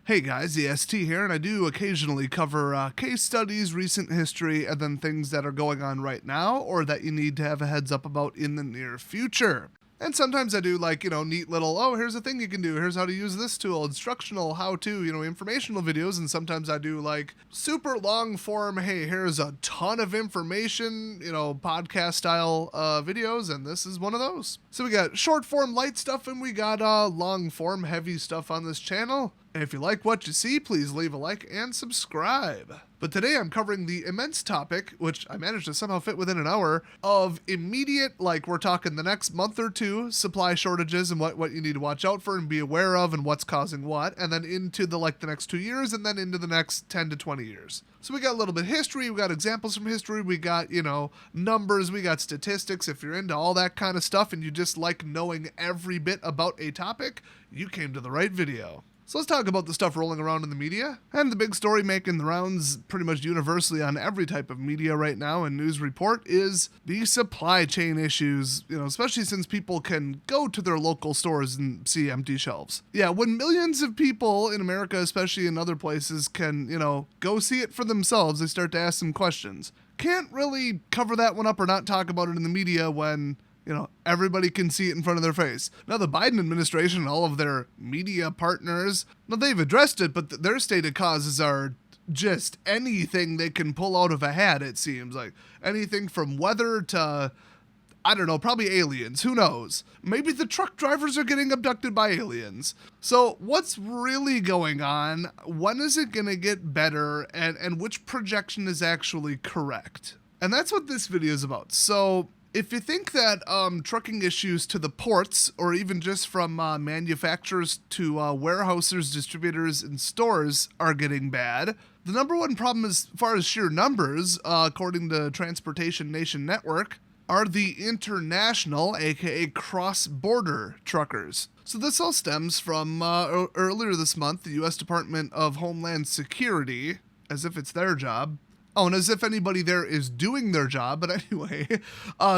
Hey guys, EST here, and I do occasionally cover case studies, recent history, and then things that are going on right now or that you need to have a heads up about in the near future. And sometimes I do neat little, oh, here's a thing you can do, here's how to use this tool, instructional, how to, informational videos. And sometimes I do super long form, hey, here's a ton of information, podcast style videos. And this is one of those. So we got short form light stuff and we got long form heavy stuff on this channel. And if you like what you see, please leave a like and subscribe. But today I'm covering the immense topic, which I managed to somehow fit within an hour, of immediate, we're talking the next month or two, supply shortages and what you need to watch out for and be aware of and what's causing what, and then into the next 2 years and then into the next 10 to 20 years. So we got a little bit of history, we got examples from history, we got, numbers, we got statistics. If you're into all that kind of stuff and you just like knowing every bit about a topic, you came to the right video. So let's talk about the stuff rolling around in the media. And the big story making the rounds pretty much universally on every type of media right now and news report is the supply chain issues, especially since people can go to their local stores and see empty shelves. Yeah, when millions of people in America, especially in other places, can, go see it for themselves, they start to ask some questions. Can't really cover that one up or not talk about it in the media when everybody can see it in front of their face. Now, the Biden administration and all of their media partners, they've addressed it, but their stated causes are just anything they can pull out of a hat, it seems. Like anything from weather to, I don't know, probably aliens. Who knows? Maybe the truck drivers are getting abducted by aliens. So what's really going on? When is it going to get better? And which projection is actually correct? And that's what this video is about. So if you think that trucking issues to the ports, or even just from manufacturers to warehouses, distributors, and stores are getting bad, the number one problem as far as sheer numbers, according to Transportation Nation Network, are the international, aka cross-border truckers. So this all stems from earlier this month, the U.S. Department of Homeland Security, as if it's their job, and as if anybody there is doing their job, but anyway,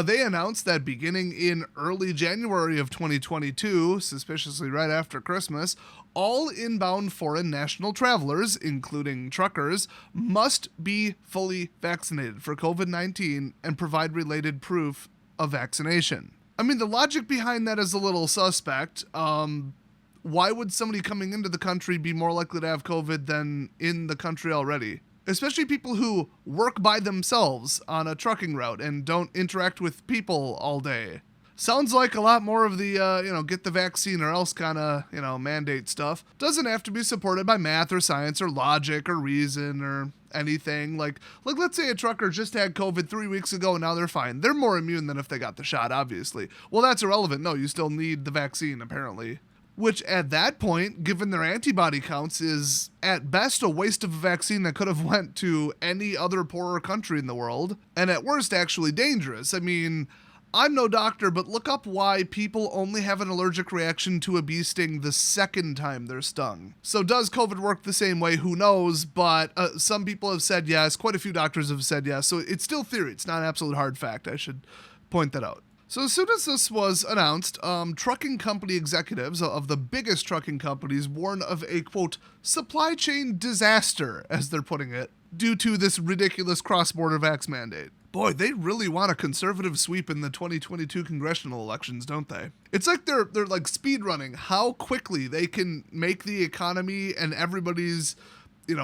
they announced that beginning in early January of 2022, suspiciously right after Christmas, all inbound foreign national travelers, including truckers, must be fully vaccinated for COVID-19 and provide related proof of vaccination. I mean, the logic behind that is a little suspect. Why would somebody coming into the country be more likely to have COVID than in the country already? Especially people who work by themselves on a trucking route and don't interact with people all day. Sounds like a lot more of the, get the vaccine or else kind of, mandate stuff. Doesn't have to be supported by math or science or logic or reason or anything. Like let's say a trucker just had COVID 3 weeks ago and now they're fine. They're more immune than if they got the shot, obviously. Well, that's irrelevant. No, you still need the vaccine, apparently. Which at that point, given their antibody counts, is at best a waste of a vaccine that could have went to any other poorer country in the world, and at worst actually dangerous. I mean, I'm no doctor, but look up why people only have an allergic reaction to a bee sting the second time they're stung. So does COVID work the same way? Who knows? But some people have said yes. Quite a few doctors have said yes. So it's still theory. It's not an absolute hard fact. I should point that out. So as soon as this was announced, trucking company executives of the biggest trucking companies warn of a, quote, supply chain disaster, as they're putting it, due to this ridiculous cross-border vax mandate. Boy, they really want a conservative sweep in the 2022 congressional elections, don't they? It's like they're speed running how quickly they can make the economy and everybody's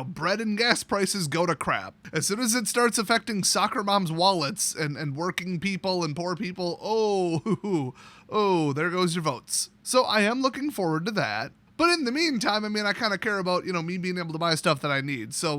bread and gas prices go to crap. As soon as it starts affecting soccer moms' wallets and working people and poor people, there goes your votes. So I am looking forward to that. But in the meantime, I kind of care about, me being able to buy stuff that I need. So,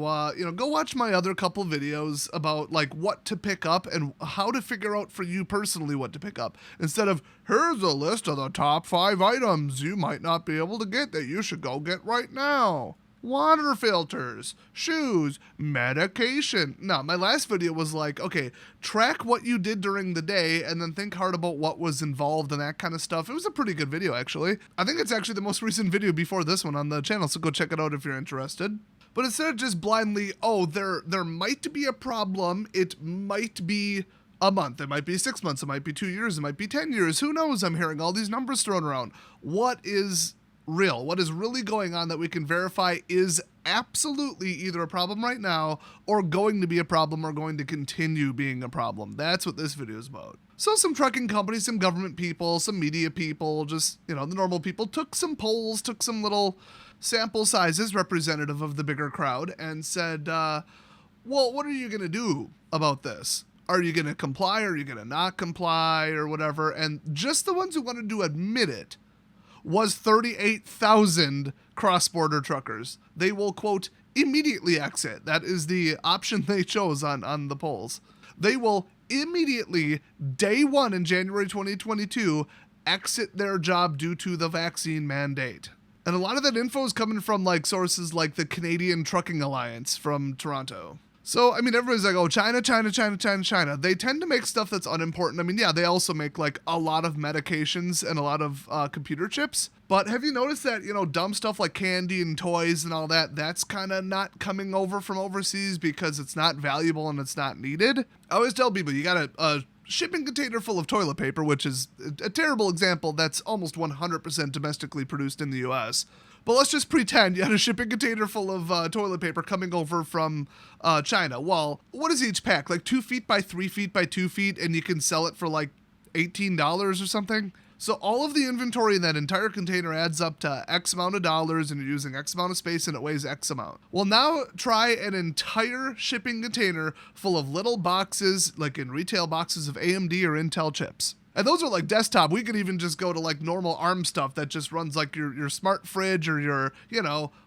go watch my other couple videos about, what to pick up and how to figure out for you personally what to pick up. Instead of, here's a list of the top 5 items you might not be able to get that you should go get right now. Water filters, shoes, medication. No, my last video was okay, track what you did during the day and then think hard about what was involved and that kind of stuff. It was a pretty good video, actually. I think it's actually the most recent video before this one on the channel, so go check it out if you're interested. But instead of just blindly, there might be a problem, it might be a month, it might be 6 months, it might be 2 years, it might be 10 years, who knows? I'm hearing all these numbers thrown around. What is real. What is really going on that we can verify is absolutely either a problem right now or going to be a problem or going to continue being a problem. That's what this video is about. So some trucking companies, some government people, some media people, just, the normal people took some polls, took some little sample sizes representative of the bigger crowd and said, well, what are you going to do about this? Are you going to comply? Are you going to not comply or whatever? And just the ones who wanted to admit it was 38,000 cross-border truckers. They will, quote, immediately exit. That is the option they chose on the polls. They will immediately, day one in January 2022, exit their job due to the vaccine mandate. And a lot of that info is coming from sources like the Canadian Trucking Alliance from Toronto. So, everybody's like, oh, China. They tend to make stuff that's unimportant. They also make a lot of medications and a lot of computer chips. But have you noticed that, dumb stuff like candy and toys and all that, that's kind of not coming over from overseas because it's not valuable and it's not needed? I always tell people you got a shipping container full of toilet paper, which is a terrible example that's almost 100% domestically produced in the US. But let's just pretend you had a shipping container full of toilet paper coming over from China. Well, what is each pack? 2 feet by 3 feet by 2 feet, and you can sell it for $18 or something? So all of the inventory in that entire container adds up to X amount of dollars, and you're using X amount of space, and it weighs X amount. Well, now try an entire shipping container full of little boxes, in retail boxes of AMD or Intel chips. And those are desktop. We could even just go to normal ARM stuff that just runs your smart fridge or your,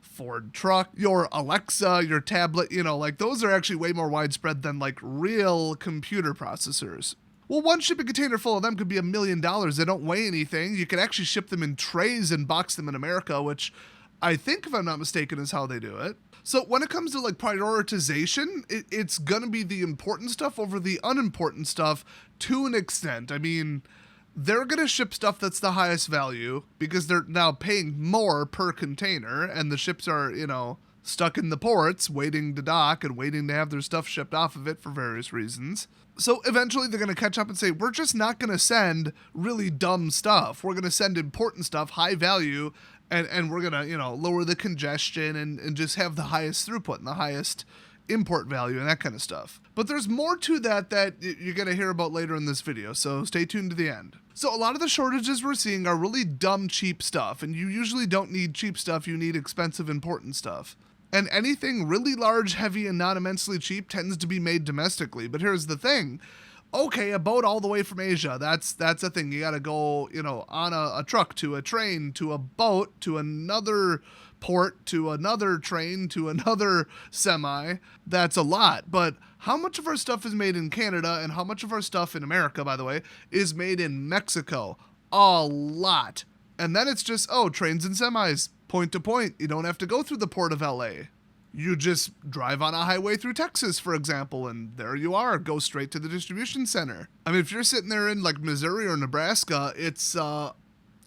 Ford truck, your Alexa, your tablet, those are actually way more widespread than real computer processors. Well, one shipping container full of them could be $1 million. They don't weigh anything. You could actually ship them in trays and box them in America, which I think, if I'm not mistaken, is how they do it. So when it comes to prioritization, it's going to be the important stuff over the unimportant stuff to an extent. They're going to ship stuff that's the highest value because they're now paying more per container, and the ships are, stuck in the ports waiting to dock and waiting to have their stuff shipped off of it for various reasons. So eventually they're going to catch up and say, we're just not going to send really dumb stuff. We're going to send important stuff, high value, and we're going to, lower the congestion and just have the highest throughput and the highest import value and that kind of stuff. But there's more to that you're going to hear about later in this video, so stay tuned to the end. So a lot of the shortages we're seeing are really dumb, cheap stuff, and you usually don't need cheap stuff, you need expensive, important stuff. And anything really large, heavy, and not immensely cheap tends to be made domestically. But here's the thing. Okay, a boat all the way from Asia, that's a thing. You got to go, on a truck to a train to a boat to another port to another train to another semi. That's a lot. But how much of our stuff is made in Canada and how much of our stuff in America, by the way, is made in Mexico? A lot. And then it's just, trains and semis, point to point. You don't have to go through the port of LA. You just drive on a highway through Texas, for example, and there you are. Go straight to the distribution center. If you're sitting there in Missouri or Nebraska, it's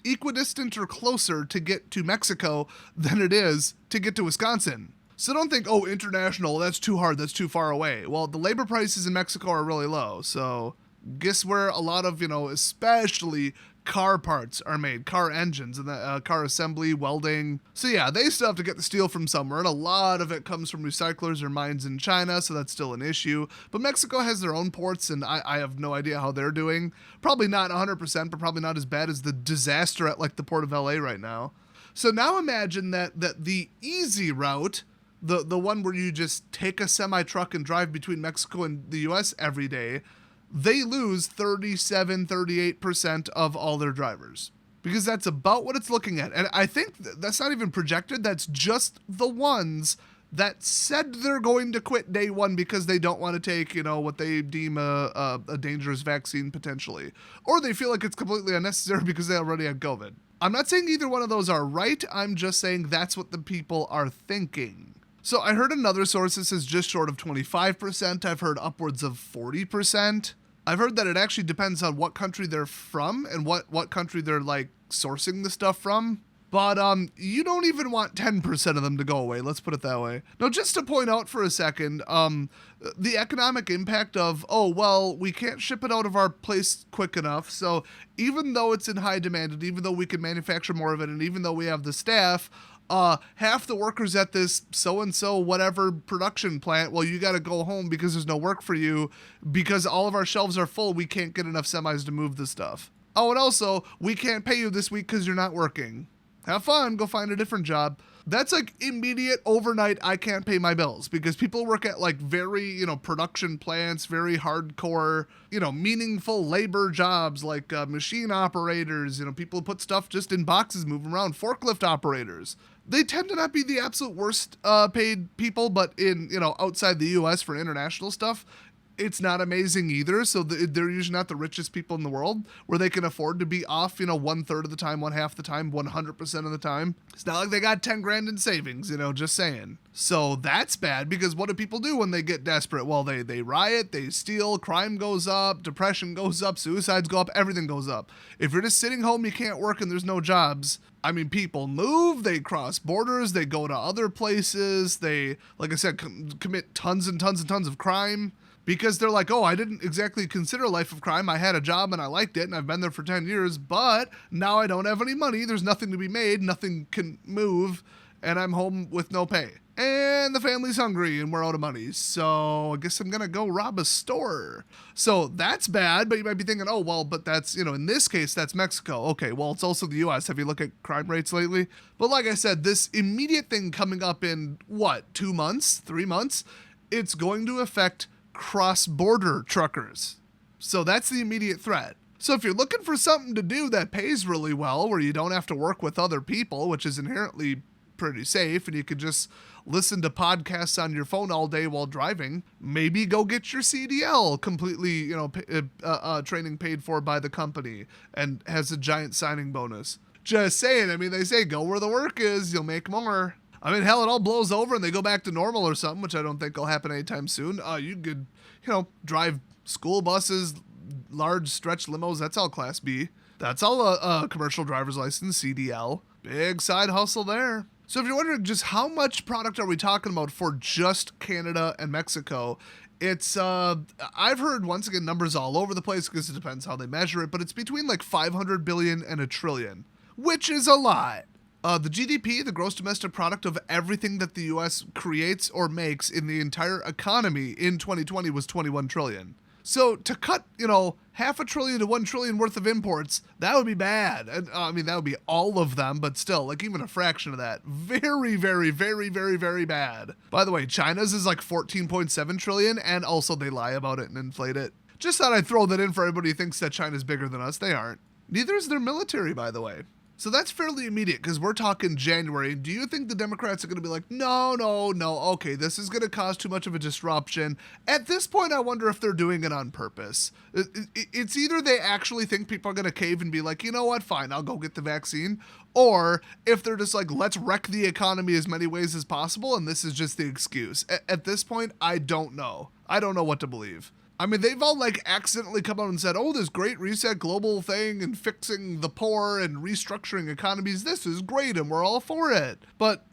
equidistant or closer to get to Mexico than it is to get to Wisconsin. So don't think, international, that's too hard, that's too far away. Well, the labor prices in Mexico are really low, so guess where a lot of, especially car parts are made, car engines and the car assembly, welding. So yeah, they still have to get the steel from somewhere, and a lot of it comes from recyclers or mines in China, so that's still an issue. But Mexico has their own ports, and I have no idea how they're doing. Probably not 100%, but probably not as bad as the disaster at the port of LA right now. So now imagine that the easy route, the one where you just take a semi-truck and drive between Mexico and the US every day, they lose 37-38% of all their drivers. Because that's about what it's looking at. And I think that's not even projected. That's just the ones that said they're going to quit day one because they don't want to take, what they deem a dangerous vaccine potentially. Or they feel like it's completely unnecessary because they already had COVID. I'm not saying either one of those are right. I'm just saying that's what the people are thinking. So I heard another source that says just short of 25%. I've heard upwards of 40%. I've heard that it actually depends on what country they're from and what country they're sourcing the stuff from. But you don't even want 10% of them to go away. Let's put it that way. Now, just to point out for a second, the economic impact of, oh, well, we can't ship it out of our place quick enough. So even though it's in high demand, and even though we can manufacture more of it, and even though we have the staff, half the workers at this so-and-so whatever production plant, well, you got to go home because there's no work for you because all of our shelves are full. We can't get enough semis to move the stuff. Oh, and also, we can't pay you this week because you're not working. Have fun, go find a different job. That's like immediate overnight, I can't pay my bills because people work at like very, production plants, very hardcore, meaningful labor jobs like machine operators, people put stuff just in boxes, move them around, forklift operators. They tend to not be the absolute worst paid people, but in, outside the US for international stuff, it's not amazing either. So they're usually not the richest people in the world where they can afford to be off, 1/3 of the time, 1/2 the time, 100% of the time. It's not like they got 10 grand in savings, just saying. So that's bad because what do people do when they get desperate? Well, they riot, they steal, crime goes up, depression goes up, suicides go up, everything goes up. If you're just sitting home, you can't work and there's no jobs. I mean, people move, they cross borders, they go to other places, they, like I said, commit tons and tons and tons of crime. Because they're like, oh, I didn't exactly consider a life of crime. I had a job and I liked it and I've been there for 10 years, but now I don't have any money. There's nothing to be made. Nothing can move. And I'm home with no pay. And the family's hungry and we're out of money. So I guess I'm going to go rob a store. So that's bad, but you might be thinking, oh, well, but that's, in this case, that's Mexico. Okay, well, it's also the U.S. Have you looked at crime rates lately? But like I said, this immediate thing coming up in, 2 months, 3 months, it's going to affect cross-border truckers. So that's the immediate threat. So if you're looking for something to do that pays really well, where you don't have to work with other people, which is inherently pretty safe, and you could just listen to podcasts on your phone all day while driving, maybe go get your CDL completely, training paid for by the company and has a giant signing bonus. Just saying, they say go where the work is, you'll make more. Hell, it all blows over and they go back to normal or something, which I don't think will happen anytime soon. You could, drive school buses, large stretch limos. That's all Class B. That's all a commercial driver's license, CDL. Big side hustle there. So if you're wondering just how much product are we talking about for just Canada and Mexico, it's, I've heard, once again, numbers all over the place because it depends how they measure it, but it's between like 500 billion and $1 trillion, which is a lot. The GDP, the gross domestic product of everything that the U.S. creates or makes in the entire economy in 2020 was 21 trillion. So to cut, $500 billion to $1 trillion worth of imports, that would be bad. And, that would be all of them, but still, like even a fraction of that. Very, very, very, very, very bad. By the way, China's is like 14.7 trillion, and also they lie about it and inflate it. Just thought I'd throw that in for everybody who thinks that China's bigger than us. They aren't. Neither is their military, by the way. So that's fairly immediate because we're talking January. Do you think the Democrats are going to be like, no, okay, this is going to cause too much of a disruption? At this point, I wonder if they're doing it on purpose. It's either they actually think people are going to cave and be like, you know what, fine, I'll go get the vaccine. Or if they're just like, let's wreck the economy as many ways as possible, and this is just the excuse. At this point, I don't know. I don't know what to believe. They've all like accidentally come out and said, oh, this great reset global thing and fixing the poor and restructuring economies. This is great and we're all for it. But,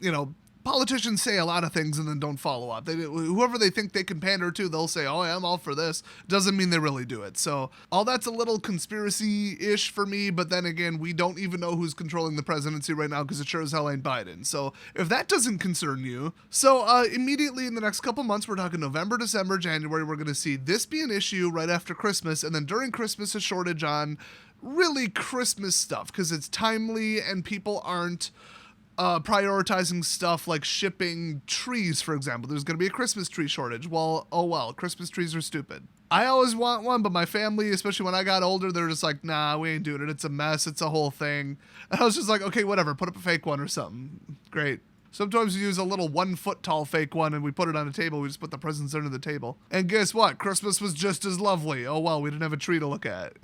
politicians say a lot of things and then don't follow up. Whoever they think they can pander to, they'll say, oh, yeah, I'm all for this. Doesn't mean they really do it. So all that's a little conspiracy-ish for me. But then again, we don't even know who's controlling the presidency right now because it sure as hell ain't Biden. So if that doesn't concern you. So immediately in the next couple months, we're talking November, December, January, we're going to see this be an issue right after Christmas. And then during Christmas, a shortage on really Christmas stuff because it's timely and people aren't prioritizing stuff like shipping trees, for example. There's going to be a Christmas tree shortage. Well, Christmas trees are stupid. I always want one, but my family, especially when I got older, they're just like, nah, we ain't doing it. It's a mess. It's a whole thing. And I was just like, okay, whatever. Put up a fake one or something. Great. Sometimes we use a little 1 foot tall fake one and we put it on a table. We just put the presents under the table. And guess what? Christmas was just as lovely. Oh, well, we didn't have a tree to look at,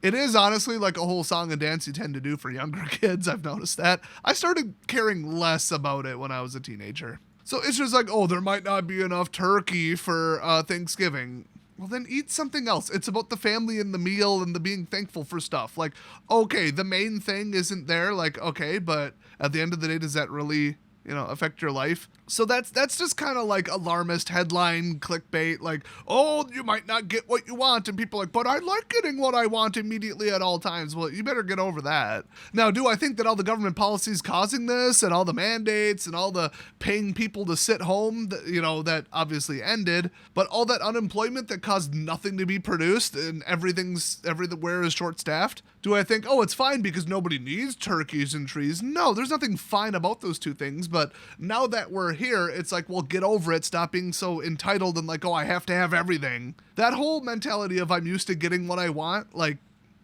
It is honestly like a whole song and dance you tend to do for younger kids. I've noticed that. I started caring less about it when I was a teenager. So it's just like, oh, there might not be enough turkey for Thanksgiving. Well, then eat something else. It's about the family and the meal and the being thankful for stuff. Like, okay, the main thing isn't there. Like, okay, but at the end of the day, does that really, affect your life? So that's just kind of like alarmist headline clickbait, like, oh, you might not get what you want, and people are like, but I like getting what I want immediately at all times. Well, you better get over that. Now, do I think that all the government policies causing this, and all the mandates, and all the paying people to sit home, that obviously ended, but all that unemployment that caused nothing to be produced, and everywhere is short-staffed? Do I think, oh, it's fine because nobody needs turkeys and trees? No, there's nothing fine about those two things, but now that we're here, it's like, well, get over it. Stop being so entitled and like, oh, I have to have everything. That whole mentality of I'm used to getting what I want, like,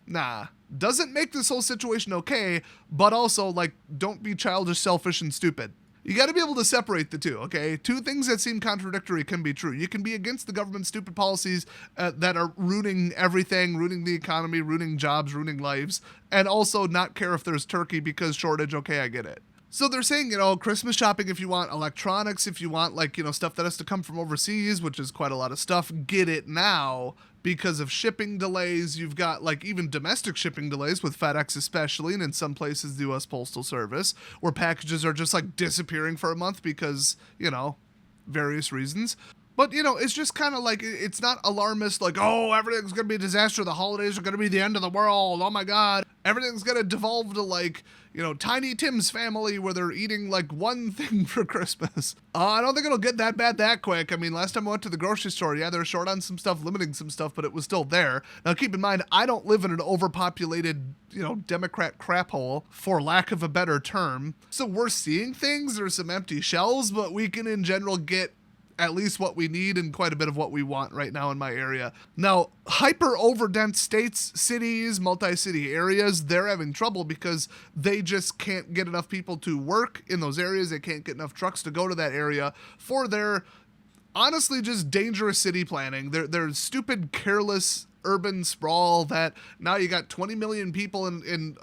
nah. Doesn't make this whole situation okay, but also, like, don't be childish, selfish, and stupid. You got to be able to separate the two, okay? Two things that seem contradictory can be true. You can be against the government's stupid policies that are ruining everything, ruining the economy, ruining jobs, ruining lives, and also not care if there's turkey because shortage, okay, I get it. So they're saying, Christmas shopping if you want, electronics if you want, like, stuff that has to come from overseas, which is quite a lot of stuff, get it now. Because of shipping delays, you've got, like, even domestic shipping delays with FedEx especially, and in some places the U.S. Postal Service, where packages are just, like, disappearing for a month because, various reasons. But, it's just kind of like, it's not alarmist, like, oh, everything's going to be a disaster, the holidays are going to be the end of the world, oh my god. Everything's going to devolve to, like, Tiny Tim's family where they're eating, like, one thing for Christmas. I don't think it'll get that bad that quick. I mean, last time I went to the grocery store, yeah, they're short on some stuff, limiting some stuff, but it was still there. Now, keep in mind, I don't live in an overpopulated, Democrat crap hole, for lack of a better term. So we're seeing things, there's some empty shelves, but we can, in general, get at least what we need and quite a bit of what we want right now in my area. Now, hyper overdense states, cities, multi-city areas, they're having trouble because they just can't get enough people to work in those areas. They can't get enough trucks to go to that area for their, honestly, just dangerous city planning. They're stupid, careless urban sprawl that now you got 20 million people in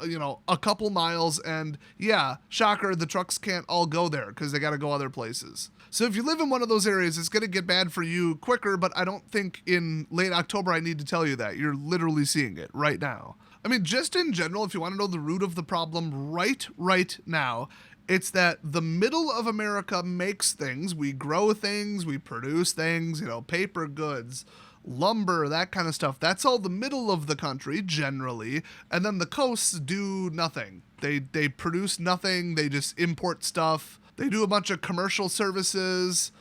a couple miles, and yeah, shocker, the trucks can't all go there because they got to go other places. So if you live in one of those areas, it's going to get bad for you quicker, but I don't think in late October I need to tell you that. You're literally seeing it right now. I mean, just in general, if you want to know the root of the problem right now, it's that the middle of America makes things. We grow things, we produce things, paper goods, lumber, that kind of stuff. That's all the middle of the country, generally. And then the coasts do nothing. They produce nothing. They just import stuff. They do a bunch of commercial services.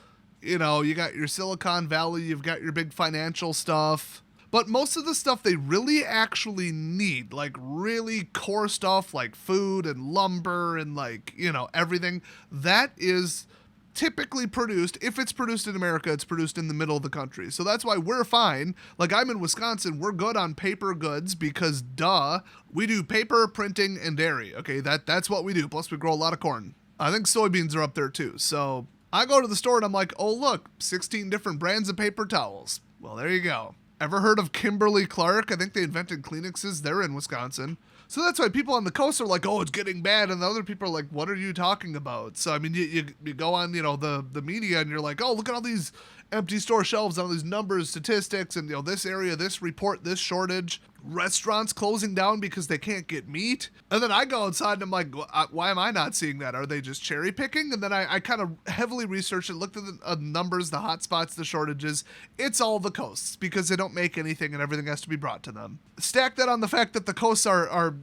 You got your Silicon Valley, you've got your big financial stuff. But most of the stuff they really actually need, like really core stuff like food and lumber and like, everything, that is typically produced, if it's produced in America, it's produced in the middle of the country. So that's why we're fine. Like, I'm in Wisconsin, we're good on paper goods because, duh, we do paper, printing, and dairy. Okay, that's what we do. Plus, we grow a lot of corn. I think soybeans are up there too. So I go to the store and I'm like, oh, look, 16 different brands of paper towels. Well, there you go. Ever heard of Kimberly-Clark? I think they invented Kleenexes. They're in Wisconsin. So that's why people on the coast are like, oh, it's getting bad. And the other people are like, what are you talking about? So, I mean, you go on, the media and you're like, oh, look at all these empty store shelves, all these numbers, statistics, and, this area, this report, this shortage. Restaurants closing down because they can't get meat. And then I go outside and I'm like, why am I not seeing that? Are they just cherry picking? And then I kind of heavily researched it, looked at the numbers, the hot spots, the shortages. It's all the coasts because they don't make anything and everything has to be brought to them. Stack that on the fact that the coasts are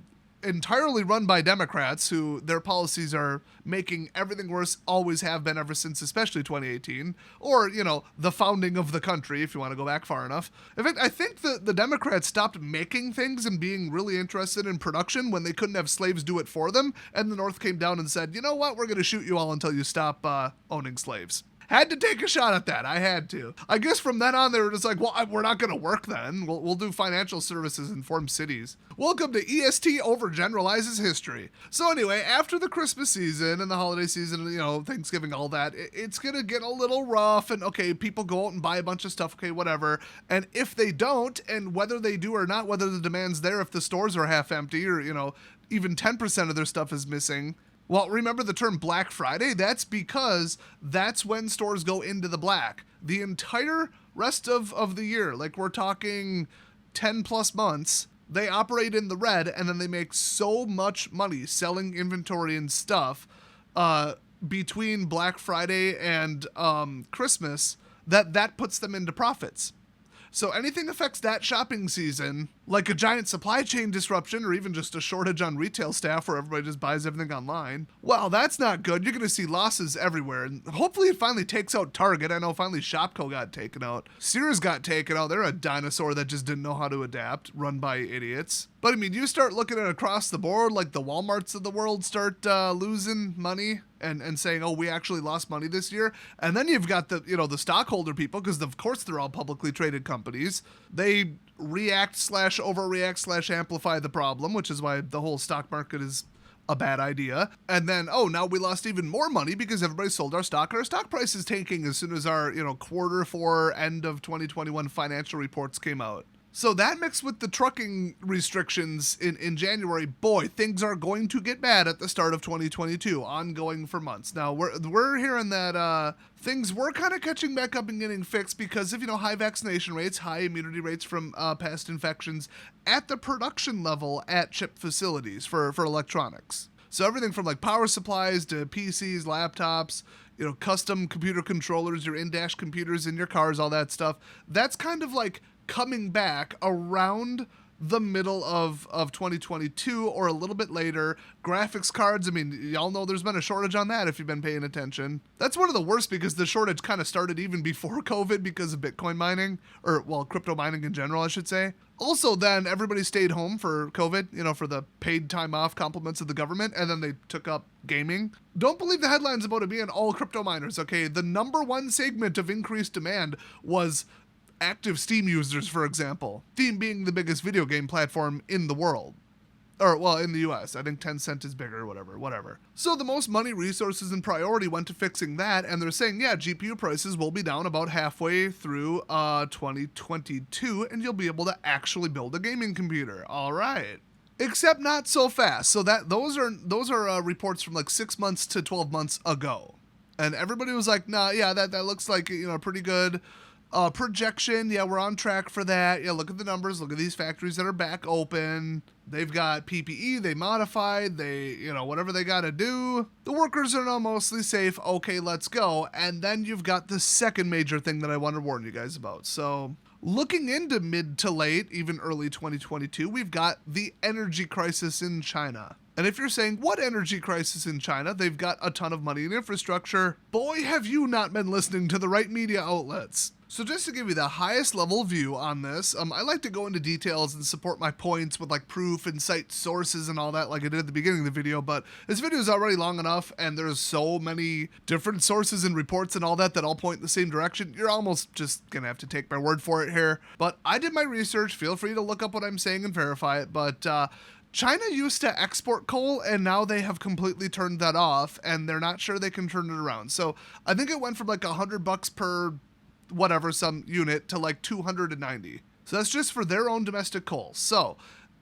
entirely run by Democrats who their policies are making everything worse, always have been ever since, especially 2018, or, the founding of the country, if you want to go back far enough. In fact, I think the Democrats stopped making things and being really interested in production when they couldn't have slaves do it for them, and the North came down and said, you know what, we're going to shoot you all until you stop owning slaves. Had to take a shot at that. I had to. I guess from then on, they were just like, well, we're not going to work then. We'll do financial services in form cities. Welcome to EST Overgeneralizes History. So anyway, after the Christmas season and the holiday season, Thanksgiving, all that, it's going to get a little rough. And okay, people go out and buy a bunch of stuff. Okay, whatever. And if they don't, and whether they do or not, whether the demand's there, if the stores are half empty or, even 10% of their stuff is missing, well, remember the term Black Friday? That's because that's when stores go into the black. The entire rest of the year, like we're talking 10 plus months, they operate in the red, and then they make so much money selling inventory and stuff between Black Friday and Christmas that puts them into profits. So anything affects that shopping season, like a giant supply chain disruption or even just a shortage on retail staff where everybody just buys everything online, well, that's not good. You're going to see losses everywhere. And hopefully it finally takes out Target. I know finally Shopko got taken out. Sears got taken out. They're a dinosaur that just didn't know how to adapt, run by idiots. But I mean, you start looking at across the board, like the Walmarts of the world start losing money and saying, oh, we actually lost money this year. And then you've got the stockholder people, because of course they're all publicly traded companies. They react/overreact/amplify the problem, which is why the whole stock market is a bad idea. And then, oh, now we lost even more money because everybody sold our stock. Our stock price is tanking as soon as our, quarter four end of 2021 financial reports came out. So that mixed with the trucking restrictions in January, boy, things are going to get bad at the start of 2022, ongoing for months. Now, we're hearing that things were kind of catching back up and getting fixed because of, high vaccination rates, high immunity rates from past infections at the production level at chip facilities for electronics. So everything from like power supplies to PCs, laptops, custom computer controllers, your in-dash computers in your cars, all that stuff. That's kind of like coming back around the middle of 2022 or a little bit later. Graphics cards, I mean, y'all know there's been a shortage on that if you've been paying attention. That's one of the worst because the shortage kind of started even before COVID because of Bitcoin mining, or, well, crypto mining in general, I should say. Also, then everybody stayed home for COVID, for the paid time off compliments of the government, and then they took up gaming. Don't believe the headlines about it being all crypto miners, okay? The number one segment of increased demand was active Steam users, for example. Steam being the biggest video game platform in the world. Or, well, in the US. I think Tencent is bigger, whatever. So the most money, resources, and priority went to fixing that, and they're saying, yeah, GPU prices will be down about halfway through 2022, and you'll be able to actually build a gaming computer. All right. Except not so fast. So those are reports from like 6 months to 12 months ago. And everybody was like, nah, yeah, that looks like, pretty good projection. Yeah, we're on track for that. Yeah, look at the numbers. Look at these factories that are back open. They've got PPE. They modified. They, whatever they got to do. The workers are now mostly safe. Okay, let's go. And then you've got the second major thing that I want to warn you guys about. So looking into mid to late, even early 2022, we've got the energy crisis in China. And if you're saying, what energy crisis in China? They've got a ton of money and infrastructure. Boy, have you not been listening to the right media outlets. So just to give you the highest level view on this, I like to go into details and support my points with like proof and cite sources and all that like I did at the beginning of the video, but this video is already long enough and there's so many different sources and reports and all that all point in the same direction. You're almost just gonna have to take my word for it here. But I did my research. Feel free to look up what I'm saying and verify it. But China used to export coal, and now they have completely turned that off, and they're not sure they can turn it around. So I think it went from like $100 per whatever, some unit, to like 290. So that's just for their own domestic coal. So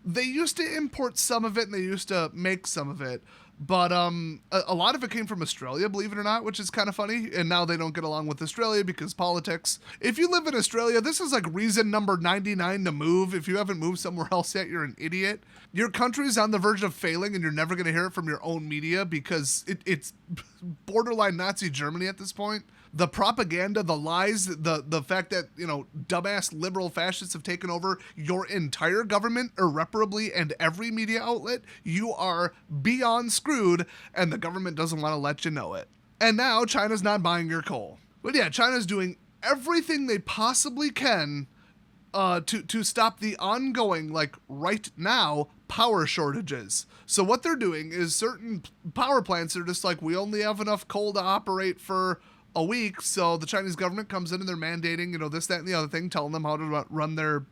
they used to import some of it, and they used to make some of it. But a lot of it came from Australia, believe it or not, which is kind of funny. And now they don't get along with Australia because politics. If you live in Australia, this is like reason number 99 to move. If you haven't moved somewhere else yet, you're an idiot. Your country's on the verge of failing, and you're never going to hear it from your own media because it's borderline Nazi Germany at this point. The propaganda, the lies, the fact that, dumbass liberal fascists have taken over your entire government irreparably and every media outlet, you are beyond screwed, and the government doesn't want to let you know it. And now China's not buying your coal. But yeah, China's doing everything they possibly can to stop the ongoing, like right now, power shortages. So what they're doing is certain power plants are just like, we only have enough coal to operate for a week, so the Chinese government comes in and they're mandating, this, that, and the other thing, telling them how to run their,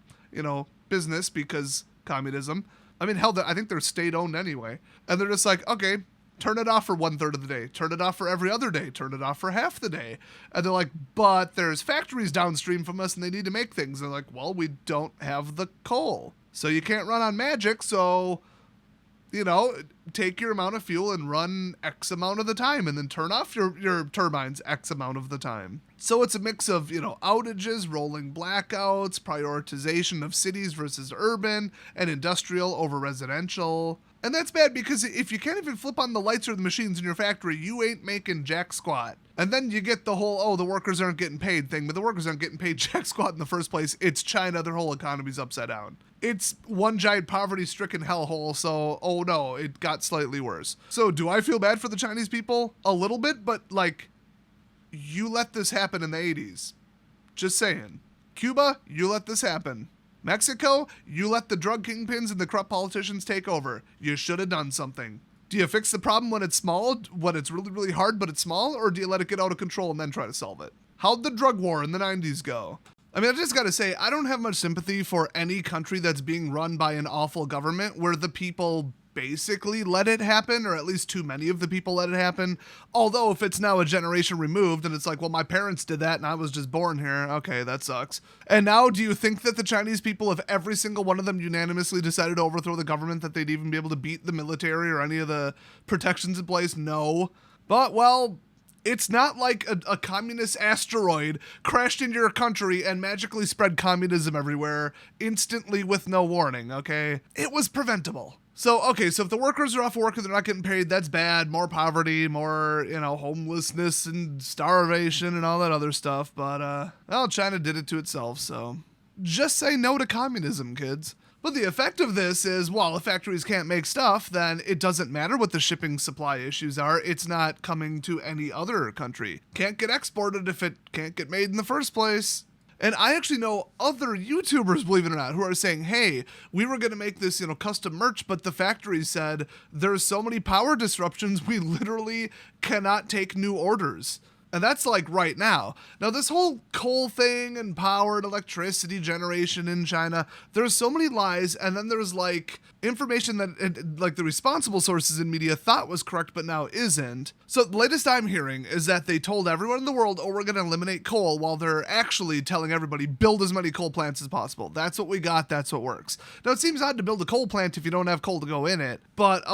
business because communism. I mean, hell, I think they're state-owned anyway. And they're just like, okay, turn it off for 1/3 of the day, turn it off for every other day, turn it off for half the day. And they're like, but there's factories downstream from us and they need to make things. And they're like, well, we don't have the coal. So you can't run on magic, so take your amount of fuel and run X amount of the time and then turn off your turbines X amount of the time. So it's a mix of, outages, rolling blackouts, prioritization of cities versus urban, and industrial over residential. And that's bad because if you can't even flip on the lights or the machines in your factory, you ain't making jack squat. And then you get the whole, the workers aren't getting paid thing, but the workers aren't getting paid jack squat in the first place. It's China, their whole economy's upside down. It's one giant poverty-stricken hellhole, so, oh no, it got slightly worse. So do I feel bad for the Chinese people? A little bit, but you let this happen in the 80s. Just saying. Cuba, you let this happen. Mexico, you let the drug kingpins and the corrupt politicians take over. You should have done something. Do you fix the problem when it's small, when it's really, really hard, but it's small, or do you let it get out of control and then try to solve it? How'd the drug war in the 90s go? I mean, I just gotta say, I don't have much sympathy for any country that's being run by an awful government where the people basically let it happen, or at least too many of the people let it happen. Although if it's now a generation removed and it's like, well, my parents did that and I was just born here, okay, that sucks. And now do you think that the Chinese people, if every single one of them unanimously decided to overthrow the government, that they'd even be able to beat the military or any of the protections in place? No. But, well, it's not like a communist asteroid crashed into your country and magically spread communism everywhere instantly with no warning, okay? It was preventable. So if the workers are off work and they're not getting paid, that's bad. More poverty, more, homelessness and starvation and all that other stuff. But, China did it to itself, so just say no to communism, kids. But the effect of this is, well, if factories can't make stuff, then it doesn't matter what the shipping supply issues are. It's not coming to any other country. Can't get exported if it can't get made in the first place. And I actually know other YouTubers, believe it or not, who are saying, hey, we were going to make this, custom merch, but the factory said there's so many power disruptions, we literally cannot take new orders. And that's right now. Now, this whole coal thing and power and electricity generation in China, there's so many lies. And then there's information that the responsible sources in media thought was correct, but now isn't. So the latest I'm hearing is that they told everyone in the world, we're going to eliminate coal, while they're actually telling everybody, build as many coal plants as possible. That's what we got. That's what works. Now, it seems odd to build a coal plant if you don't have coal to go in it. But,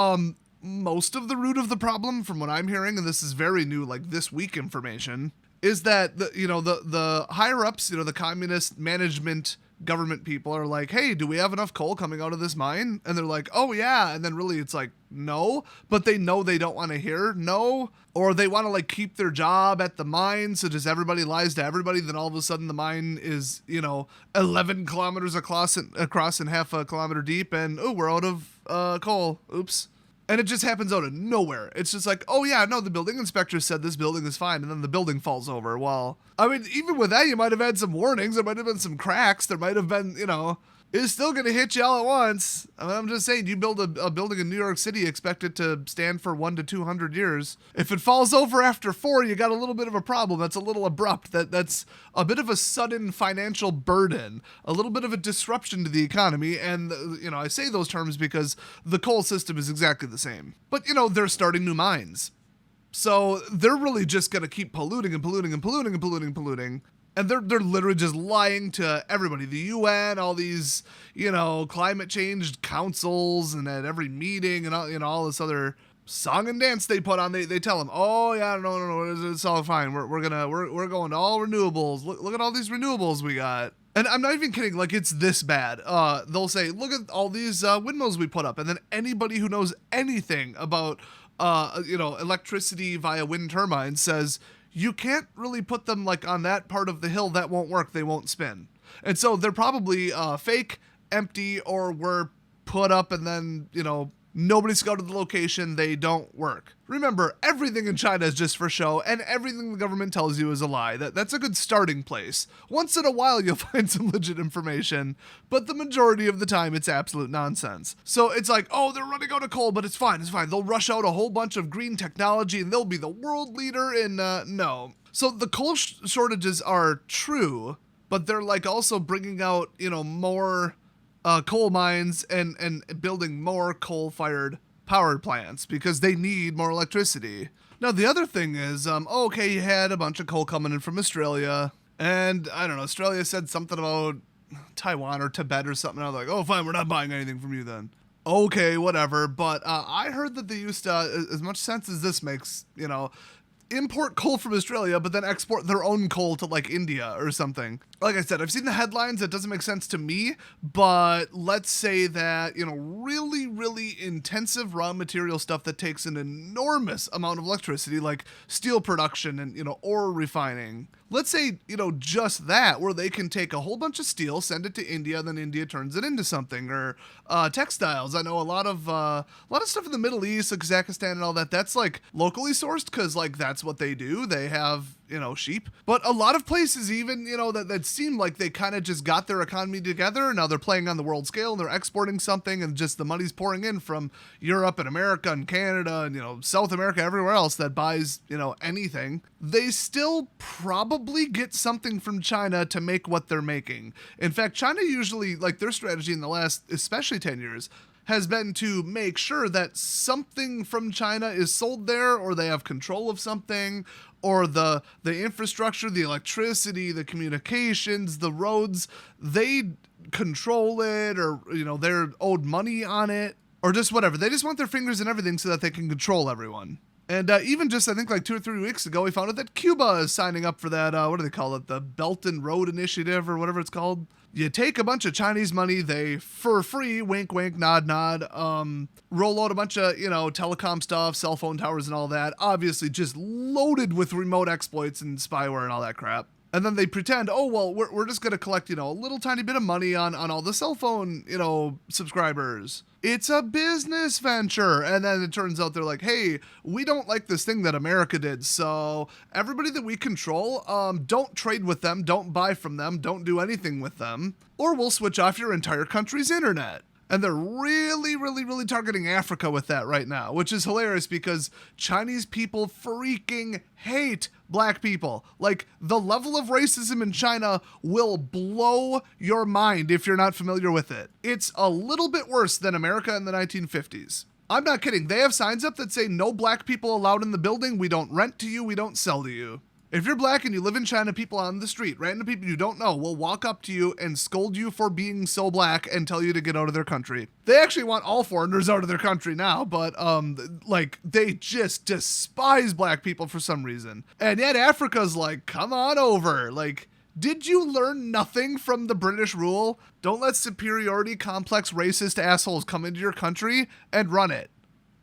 most of the root of the problem, from what I'm hearing, and this is very new, this week information, is that the higher ups, the communist management government people are like, hey, do we have enough coal coming out of this mine? And they're like, oh yeah, and then really it's no, but they know they don't want to hear no, or they want to keep their job at the mine, so just everybody lies to everybody, then all of a sudden the mine is 11 kilometers across and half a kilometer deep, and we're out of coal, oops. And it just happens out of nowhere. It's just oh yeah, no, the building inspector said this building is fine, and then the building falls over. Well, I mean, even with that, you might have had some warnings. There might have been some cracks. There might have been, it's still going to hit you all at once. I mean, I'm just saying, you build a building in New York City, expect it to stand for 100 to 200 years. If it falls over after 4, you got a little bit of a problem. That's a little abrupt. That's a bit of a sudden financial burden, a little bit of a disruption to the economy. And, I say those terms because the coal system is exactly the same. But, they're starting new mines. So they're really just going to keep polluting and polluting and polluting and polluting and polluting. And they're literally just lying to everybody. The UN, all these, climate change councils, and at every meeting and all this other song and dance they put on, they tell them, oh yeah, no, it's all fine. We're going to all renewables. Look at all these renewables we got. And I'm not even kidding, it's this bad. They'll say, look at all these windmills we put up. And then anybody who knows anything about, electricity via wind turbines says, you can't really put them on that part of the hill. That won't work. They won't spin. And so they're probably fake, empty, or were put up and then, nobody's go to the location. They don't work. Remember, everything in China is just for show, and everything the government tells you is a lie. That's a good starting place. Once in a while, you'll find some legit information, but the majority of the time, it's absolute nonsense. So it's oh, they're running out of coal, but it's fine. They'll rush out a whole bunch of green technology, and they'll be the world leader in, no. So the coal shortages are true, but they're also bringing out, more coal mines and building more coal-fired power plants because they need more electricity. Now, the other thing is, okay, you had a bunch of coal coming in from Australia, and I don't know, Australia said something about Taiwan or Tibet or something. I was oh, fine, we're not buying anything from you then. Okay, whatever. But I heard that they used to, as much sense as this makes, import coal from Australia, but then export their own coal to like India or something. Like I said, I've seen the headlines. That doesn't make sense to me, but let's say that, really, really intensive raw material stuff that takes an enormous amount of electricity, like steel production and, ore refining. Let's say, just that, where they can take a whole bunch of steel, send it to India, then India turns it into something, or textiles. I know a lot of stuff in the Middle East, like Kazakhstan and all that. That's like locally sourced because like that's what they do. They have sheep. But a lot of places even, that seem like they kind of just got their economy together. Now they're playing on the world scale and they're exporting something and just the money's pouring in from Europe and America and Canada and, South America, everywhere else that buys, anything. They still probably get something from China to make what they're making. In fact, China usually, like their strategy in the last, especially 10 years, has been to make sure that something from China is sold there, or they have control of something, or the infrastructure, the electricity, the communications, the roads, they control it, or, they're owed money on it, or just whatever. They just want their fingers in everything so that they can control everyone. And even just, I think, like 2 or 3 weeks ago, we found out that Cuba is signing up for that, what do they call it? The Belt and Road Initiative or whatever it's called. You take a bunch of Chinese money, they, for free, wink, wink, nod, nod, roll out a bunch of, telecom stuff, cell phone towers and all that. Obviously just loaded with remote exploits and spyware and all that crap. And then they pretend, oh, well, we're just going to collect, a little tiny bit of money on all the cell phone, subscribers. It's a business venture. And then it turns out they're like, hey, we don't like this thing that America did. So everybody that we control, don't trade with them, don't buy from them, don't do anything with them, or we'll switch off your entire country's internet. And they're really, really, really targeting Africa with that right now, which is hilarious because Chinese people freaking hate black people. Like, the level of racism in China will blow your mind if you're not familiar with it. It's a little bit worse than America in the 1950s. I'm not kidding. They have signs up that say no black people allowed in the building. We don't rent to you. We don't sell to you. If you're black and you live in China, people on the street, random people you don't know, will walk up to you and scold you for being so black and tell you to get out of their country. They actually want all foreigners out of their country now, but they just despise black people for some reason. And yet Africa's like, come on over. Like, did you learn nothing from the British rule? Don't let superiority complex racist assholes come into your country and run it.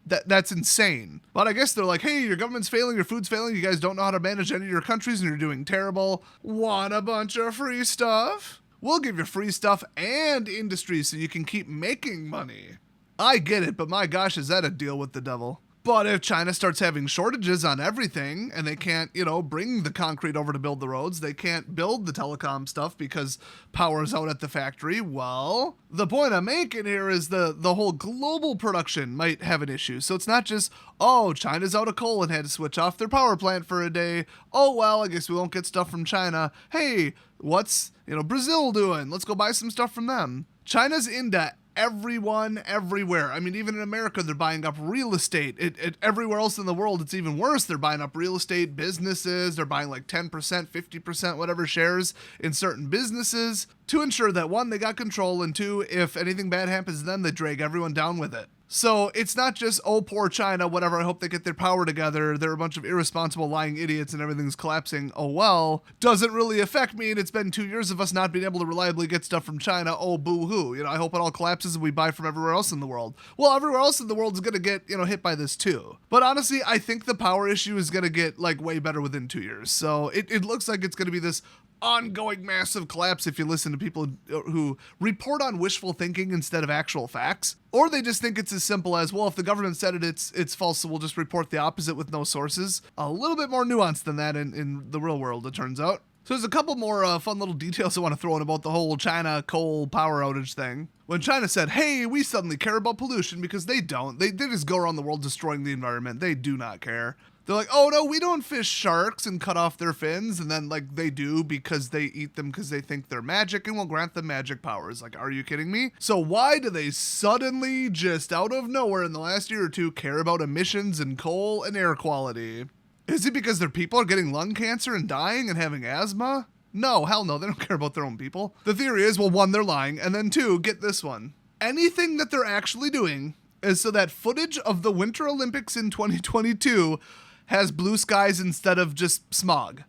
That's insane. But I guess they're like, hey, your government's failing, your food's failing, you guys don't know how to manage any of your countries and you're doing terrible. Want a bunch of free stuff? We'll give you free stuff and industry so you can keep making money. I get it, but my gosh, is that a deal with the devil? But if China starts having shortages on everything and they can't, bring the concrete over to build the roads, they can't build the telecom stuff because power's out at the factory, well, the point I'm making here is the whole global production might have an issue. So it's not just, oh, China's out of coal and had to switch off their power plant for a day. Oh, well, I guess we won't get stuff from China. Hey, what's, Brazil doing? Let's go buy some stuff from them. China's into everyone, everywhere. I mean, even in America, they're buying up real estate. Everywhere else in the world, it's even worse. They're buying up real estate, businesses. They're buying like 10%, 50%, whatever shares in certain businesses to ensure that, one, they got control, and two, if anything bad happens to them, they drag everyone down with it. So it's not just, oh, poor China, whatever, I hope they get their power together. They're a bunch of irresponsible, lying idiots and everything's collapsing. Oh, well, doesn't really affect me. And it's been 2 years of us not being able to reliably get stuff from China. Oh, boo-hoo. I hope it all collapses and we buy from everywhere else in the world. Well, everywhere else in the world is going to get, hit by this too. But honestly, I think the power issue is going to get like way better within 2 years. So it looks like it's going to be this ongoing massive collapse if you listen to people who report on wishful thinking instead of actual facts. Or they just think it's as simple as, well, if the government said it, it's false, so we'll just report the opposite with no sources. A little bit more nuanced than that in the real world, it turns out. So there's a couple more fun little details I want to throw in about the whole China coal power outage thing. When China said, hey, we suddenly care about pollution, because they don't. They just go around the world destroying the environment. They do not care. They're like, oh, no, we don't fish sharks and cut off their fins. And then, like, they do because they eat them because they think they're magic and will grant them magic powers. Like, are you kidding me? So why do they suddenly, just out of nowhere in the last year or two, care about emissions and coal and air quality? Is it because their people are getting lung cancer and dying and having asthma? No, hell no, they don't care about their own people. The theory is, well, one, they're lying. And then two, get this one. anything that they're actually doing is so that footage of the Winter Olympics in 2022 has blue skies instead of just smog.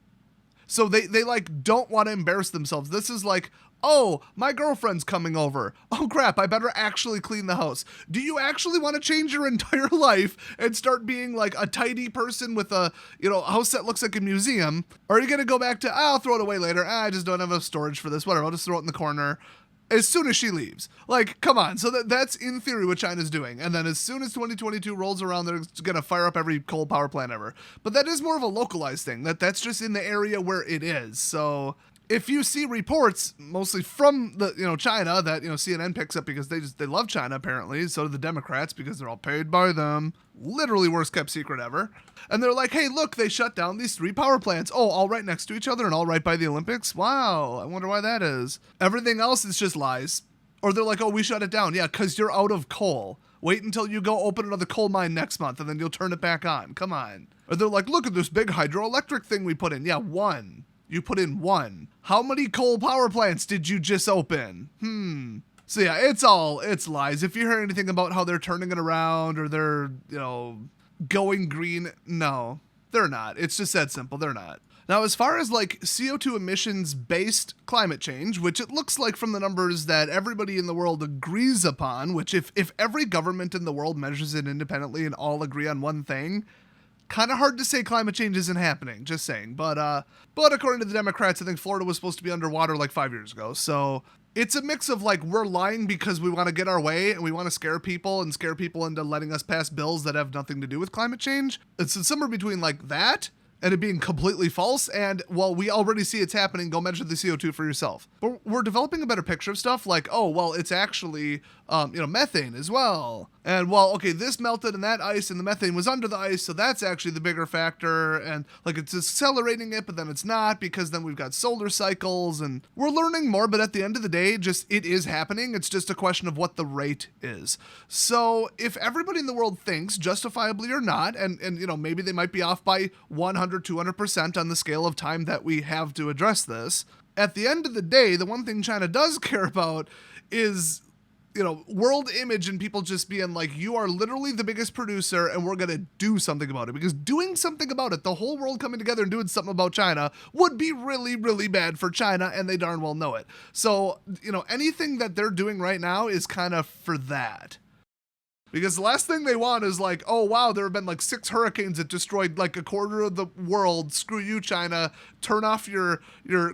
So they like don't want to embarrass themselves. This is like, oh, my girlfriend's coming over. Oh crap, I better actually clean the house. Do you actually want to change your entire life and start being like a tidy person with a, house that looks like a museum? Or are you going to go back to, I'll throw it away later. I just don't have enough storage for this. Whatever, I'll just throw it in the corner as soon as she leaves. Like, come on. So that's in theory what China's doing. And then as soon as 2022 rolls around, they're going to fire up every coal power plant ever. But that is more of a localized thing. That's just in the area where it is. So if you see reports, mostly from China, that CNN picks up because they love China apparently. So do the Democrats because they're all paid by them. Literally worst kept secret ever. And they're like, hey, look, they shut down these 3 power plants. Oh, all right next to each other and all right by the Olympics. Wow, I wonder why that is. Everything else is just lies. Or they're like, oh, we shut it down. Yeah, because you're out of coal. Wait until you go open another coal mine next month and then you'll turn it back on. Come on. Or they're like, look at this big hydroelectric thing we put in. Yeah, 1. You put in 1. How many coal power plants did you just open? So yeah, it's lies. If you hear anything about how they're turning it around or they're, going green, no, they're not. It's just that simple. They're not. Now, as far as like CO2 emissions based climate change, which it looks like from the numbers that everybody in the world agrees upon, which if every government in the world measures it independently and all agree on one thing, kind of hard to say climate change isn't happening, just saying. But according to the Democrats, I think Florida was supposed to be underwater like 5 years ago. So it's a mix of like, we're lying because we want to get our way and we want to scare people into letting us pass bills that have nothing to do with climate change. It's somewhere between like that and it being completely false. And well, we already see it's happening. Go measure the CO2 for yourself. But we're developing a better picture of stuff like, oh, well, it's actually, methane as well. And well, okay, this melted and that ice and the methane was under the ice. So that's actually the bigger factor. And like it's accelerating it, but then it's not because then we've got solar cycles and we're learning more. But at the end of the day, just it is happening. It's just a question of what the rate is. So if everybody in the world thinks justifiably or not, and maybe they might be off by 100, 200% on the scale of time that we have to address this. At the end of the day, the one thing China does care about is world image and people just being like, you are literally the biggest producer and we're going to do something about it. Because doing something about it, the whole world coming together and doing something about China would be really, really bad for China and they darn well know it. So, anything that they're doing right now is kind of for that. Because the last thing they want is like, oh, wow, there have been like 6 hurricanes that destroyed like a quarter of the world. Screw you, China. Turn off your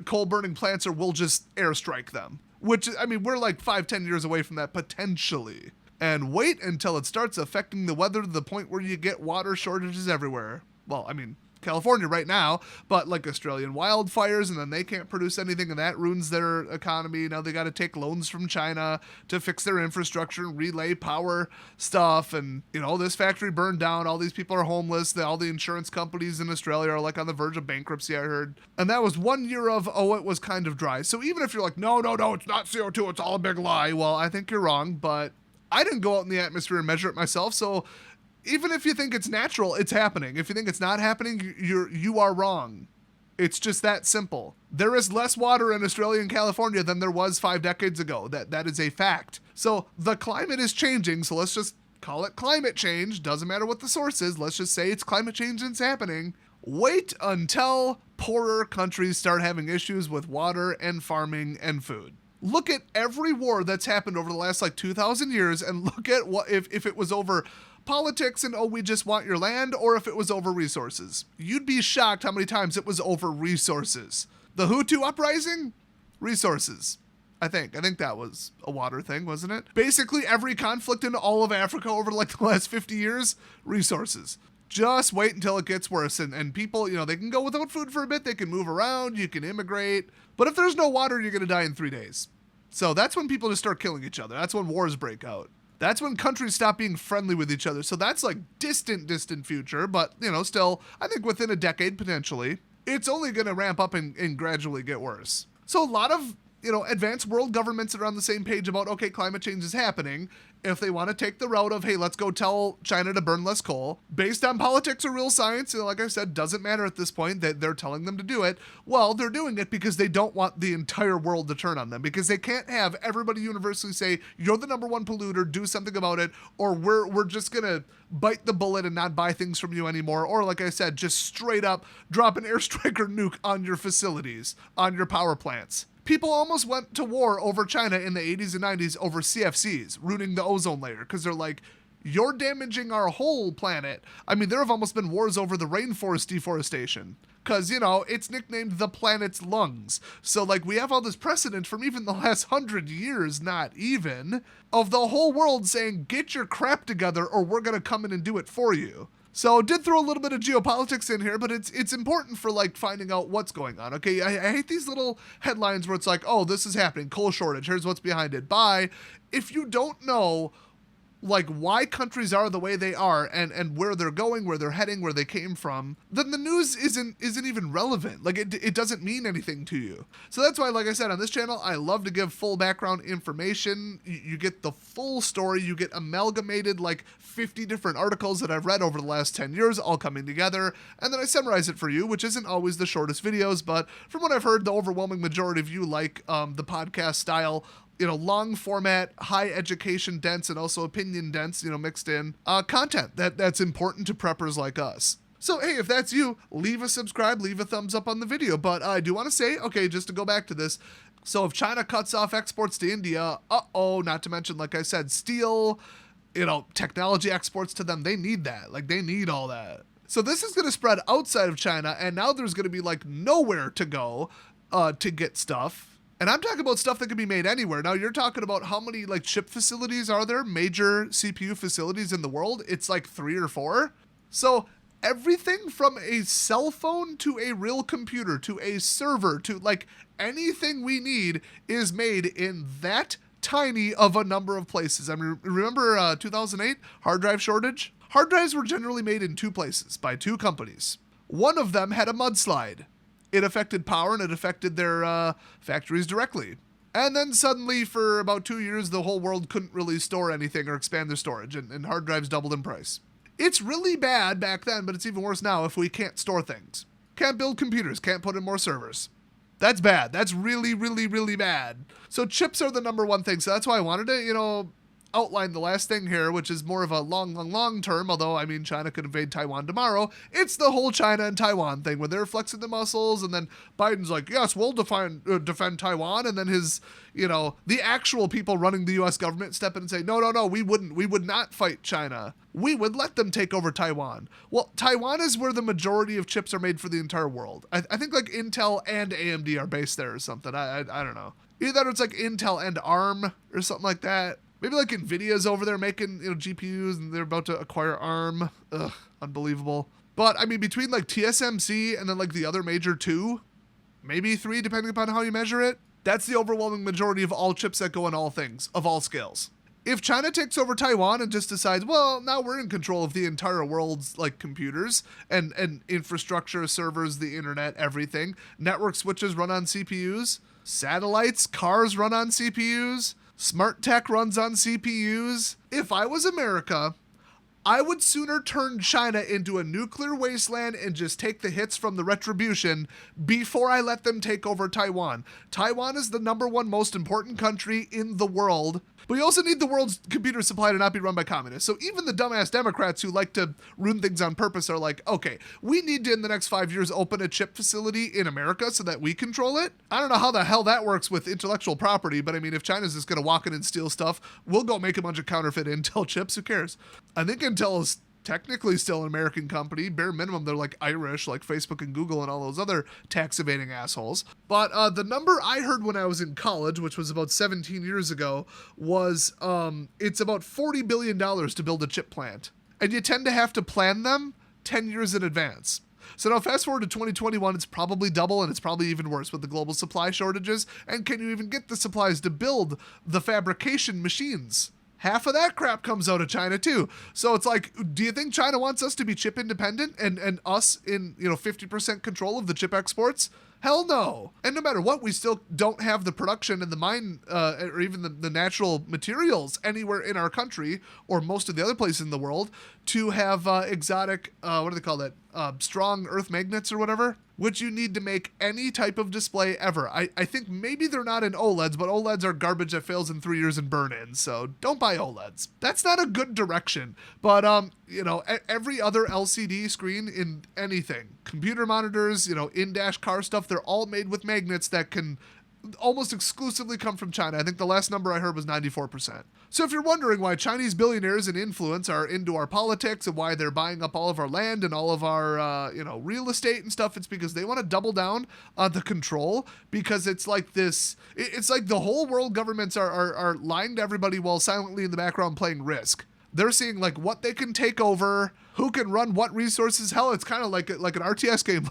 coal burning plants or we'll just airstrike them. Which, I mean, we're like 5-10 years away from that potentially. And wait until it starts affecting the weather to the point where you get water shortages everywhere. Well, I mean, California right now, but like Australian wildfires, and then they can't produce anything, and that ruins their economy. Now they got to take loans from China to fix their infrastructure and relay power stuff. And, this factory burned down. All these people are homeless. All the insurance companies in Australia are like on the verge of bankruptcy, I heard. And that was 1 year of, oh, it was kind of dry. So even if you're like, no, it's not CO2, it's all a big lie. Well, I think you're wrong, but I didn't go out in the atmosphere and measure it myself. So even if you think it's natural, it's happening. If you think it's not happening, you are wrong. It's just that simple. There is less water in Australia and California than there was 5 decades ago. That is a fact. So the climate is changing. So let's just call it climate change. Doesn't matter what the source is. Let's just say it's climate change and it's happening. Wait until poorer countries start having issues with water and farming and food. Look at every war that's happened over the last 2,000 years and look at what if it was over politics and, oh, we just want your land, or if it was over resources. You'd be shocked how many times it was over resources. The Hutu uprising? Resources. I think that was a water thing, wasn't it? Basically every conflict in all of Africa over the last 50 years, resources. Just wait until it gets worse. And people, they can go without food for a bit. They can move around. You can immigrate. But if there's no water, you're going to die in 3 days. So that's when people just start killing each other. That's when wars break out. That's when countries stop being friendly with each other. So that's distant future. But, still, I think within a decade, potentially, it's only going to ramp up and gradually get worse. So a lot of, advanced world governments that are on the same page about, okay, climate change is happening. If they want to take the route of, hey, let's go tell China to burn less coal, based on politics or real science, like I said, doesn't matter at this point that they're telling them to do it. Well, they're doing it because they don't want the entire world to turn on them, because they can't have everybody universally say, you're the number one polluter, do something about it, or we're just going to bite the bullet and not buy things from you anymore. Or like I said, just straight up drop an airstrike or nuke on your facilities, on your power plants. People almost went to war over China in the 80s and 90s over CFCs, ruining the ozone layer, because they're like, you're damaging our whole planet. I mean, there have almost been wars over the rainforest deforestation, because, it's nicknamed the planet's lungs. So, we have all this precedent from even the last 100 years, not even, of the whole world saying, get your crap together or we're going to come in and do it for you. So did throw a little bit of geopolitics in here, but it's important for finding out what's going on. Okay, I hate these little headlines where it's like, oh, this is happening, coal shortage, here's what's behind it. Bye. If you don't know why countries are the way they are and where they're going, where they're heading, where they came from, then the news isn't even relevant. It doesn't mean anything to you. So that's why, like I said, on this channel, I love to give full background information. You get the full story. You get amalgamated 50 different articles that I've read over the last 10 years all coming together, and then I summarize it for you, which isn't always the shortest videos, but from what I've heard, the overwhelming majority of you like the podcast style, long format, high education dense, and also opinion dense, mixed in content that's important to preppers like us. So, hey, if that's you, leave a subscribe, leave a thumbs up on the video. But I do want to say, okay, just to go back to this, so if China cuts off exports to India, not to mention, like I said, steel, technology exports to them, they need that. They need all that. So this is going to spread outside of China, and now there's going to be nowhere to go to get stuff. And I'm talking about stuff that can be made anywhere. Now, you're talking about how many chip facilities are there, major CPU facilities in the world? It's 3 or 4. So everything from a cell phone to a real computer to a server to anything we need is made in that tiny of a number of places. I mean, remember 2008 hard drive shortage? Hard drives were generally made in 2 places by 2 companies. One of them had a mudslide. It affected power and it affected their factories directly. And then suddenly, for about 2 years, the whole world couldn't really store anything or expand their storage, and hard drives doubled in price. It's really bad back then, but it's even worse now if we can't store things. Can't build computers, can't put in more servers. That's bad. That's really, really, really bad. So chips are the number one thing. So that's why I wanted to, outline the last thing here, which is more of a long term, although, I mean, China could invade Taiwan tomorrow. It's the whole China and Taiwan thing, where they're flexing the muscles, and then Biden's like, yes, we'll defend Taiwan, and then his, the actual people running the U.S. government step in and say, no, we would not fight China. We would let them take over Taiwan. Well, Taiwan is where the majority of chips are made for the entire world. I think Intel and AMD are based there or something. I don't know. Either it's Intel and ARM or something like that. Maybe NVIDIA's over there making, GPUs, and they're about to acquire ARM. Ugh, unbelievable. But, I mean, between TSMC and then the other major 2, maybe 3, depending upon how you measure it, that's the overwhelming majority of all chips that go in all things, of all scales. If China takes over Taiwan and just decides, well, now we're in control of the entire world's computers and infrastructure, servers, the internet, everything, network switches run on CPUs, satellites, cars run on CPUs, smart tech runs on CPUs. If I was America, I would sooner turn China into a nuclear wasteland and just take the hits from the retribution before I let them take over Taiwan. Taiwan is the number 1 most important country in the world, but we also need the world's computer supply to not be run by communists. So even the dumbass Democrats who like to ruin things on purpose are like, okay, we need to in the next 5 years open a chip facility in America so that we control it. I don't know how the hell that works with intellectual property, but I mean, if China's just going to walk in and steal stuff, we'll go make a bunch of counterfeit Intel chips. Who cares? I think Intel is technically still an American company. Bare minimum, they're Irish, like Facebook and Google and all those other tax evading assholes. But the number I heard when I was in college, which was about 17 years ago, was it's about $40 billion to build a chip plant. And you tend to have to plan them 10 years in advance. So now fast forward to 2021, it's probably double, and it's probably even worse with the global supply shortages. And can you even get the supplies to build the fabrication machines? Half of that crap comes out of China too. So it's do you think China wants us to be chip independent and us in 50% control of the chip exports? Hell no. And no matter what, we still don't have the production and the mine or even the natural materials anywhere in our country or most of the other places in the world to have exotic, what do they call that? Strong earth magnets or whatever, which you need to make any type of display ever. I think maybe they're not in OLEDs, but OLEDs are garbage that fails in 3 years and burn in, so don't buy OLEDs. That's not a good direction. But, every other LCD screen in anything, computer monitors, in-dash car stuff, they're all made with magnets that can almost exclusively come from China. I think the last number I heard was 94%. So if you're wondering why Chinese billionaires and influence are into our politics and why they're buying up all of our land and all of our, real estate and stuff, it's because they want to double down on the control, because it's like this, it's like the whole world governments are lying to everybody while silently in the background playing Risk. They're seeing like what they can take over, who can run what resources. Hell, it's kind of like an RTS game,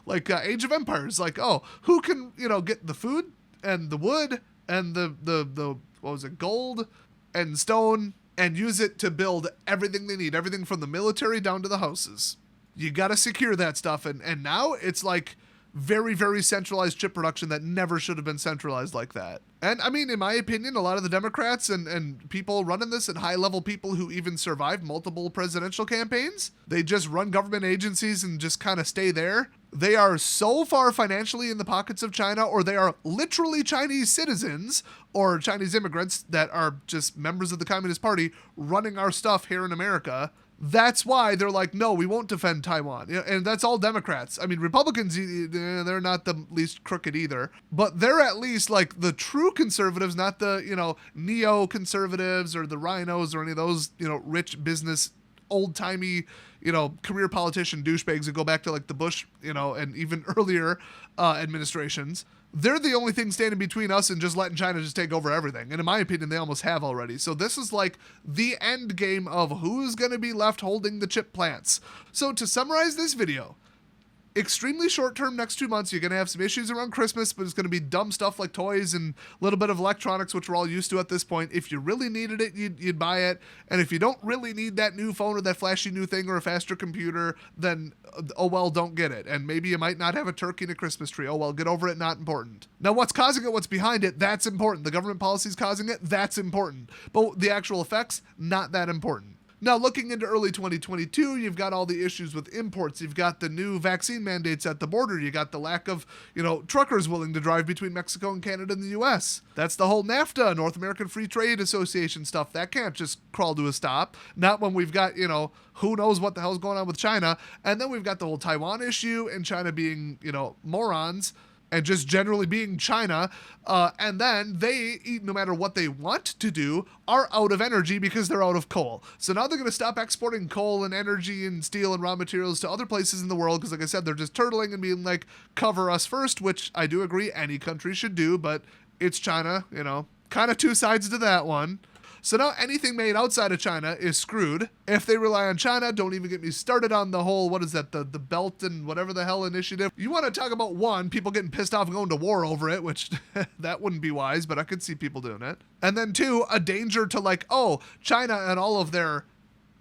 like Age of Empires. Like, oh, who can get the food and the wood and the what was it, gold and stone, and use it to build everything they need, everything from the military down to the houses. You got to secure that stuff, and now it's like very, very centralized chip production that never should have been centralized like that. And I mean, in my opinion, a lot of the Democrats and people running this, and high-level people who even survived multiple presidential campaigns, they just run government agencies and just kind of stay there. They are so far financially in the pockets of China, or they are literally Chinese citizens or Chinese immigrants that are just members of the Communist Party running our stuff here in America. That's why they're like, no, we won't defend Taiwan. And that's all Democrats. I mean, Republicans, they're not the least crooked either. But they're at least like the true conservatives, not the, neo-conservatives or the rhinos or any of those, rich business, old-timey, career politician douchebags that go back to like the Bush, and even earlier administrations. They're the only thing standing between us and just letting China just take over everything. And in my opinion, they almost have already. So this is like the end game of who's going to be left holding the chip plants. So to summarize this video, extremely short term, next 2 months, you're going to have some issues around Christmas, but it's going to be dumb stuff like toys and a little bit of electronics, which we're all used to at this point. If you really needed it, you'd buy it. And if you don't really need that new phone or that flashy new thing or a faster computer, then, oh well, don't get it. And maybe you might not have a turkey and a Christmas tree. Oh well, get over it, not important. Now, what's causing it, what's behind it, that's important. The government policy's causing it, that's important. But the actual effects, not that important. Now, looking into early 2022, you've got all the issues with imports. You've got the new vaccine mandates at the border. You got the lack of, truckers willing to drive between Mexico and Canada and the U.S. That's the whole NAFTA, North American Free Trade Association stuff. That can't just crawl to a stop. Not when we've got, who knows what the hell's going on with China. And then we've got the whole Taiwan issue and China being, morons. And just generally being China, and then they, no matter what they want to do, are out of energy because they're out of coal. So now they're going to stop exporting coal and energy and steel and raw materials to other places in the world because, like I said, they're just turtling and being like, cover us first, which I do agree any country should do, but it's China, kind of two sides to that one. So now anything made outside of China is screwed. If they rely on China, don't even get me started on the whole, what is that, the Belt and whatever the hell initiative. You want to talk about one, people getting pissed off and going to war over it, which that wouldn't be wise, but I could see people doing it. And then two, a danger to like, oh, China and all of their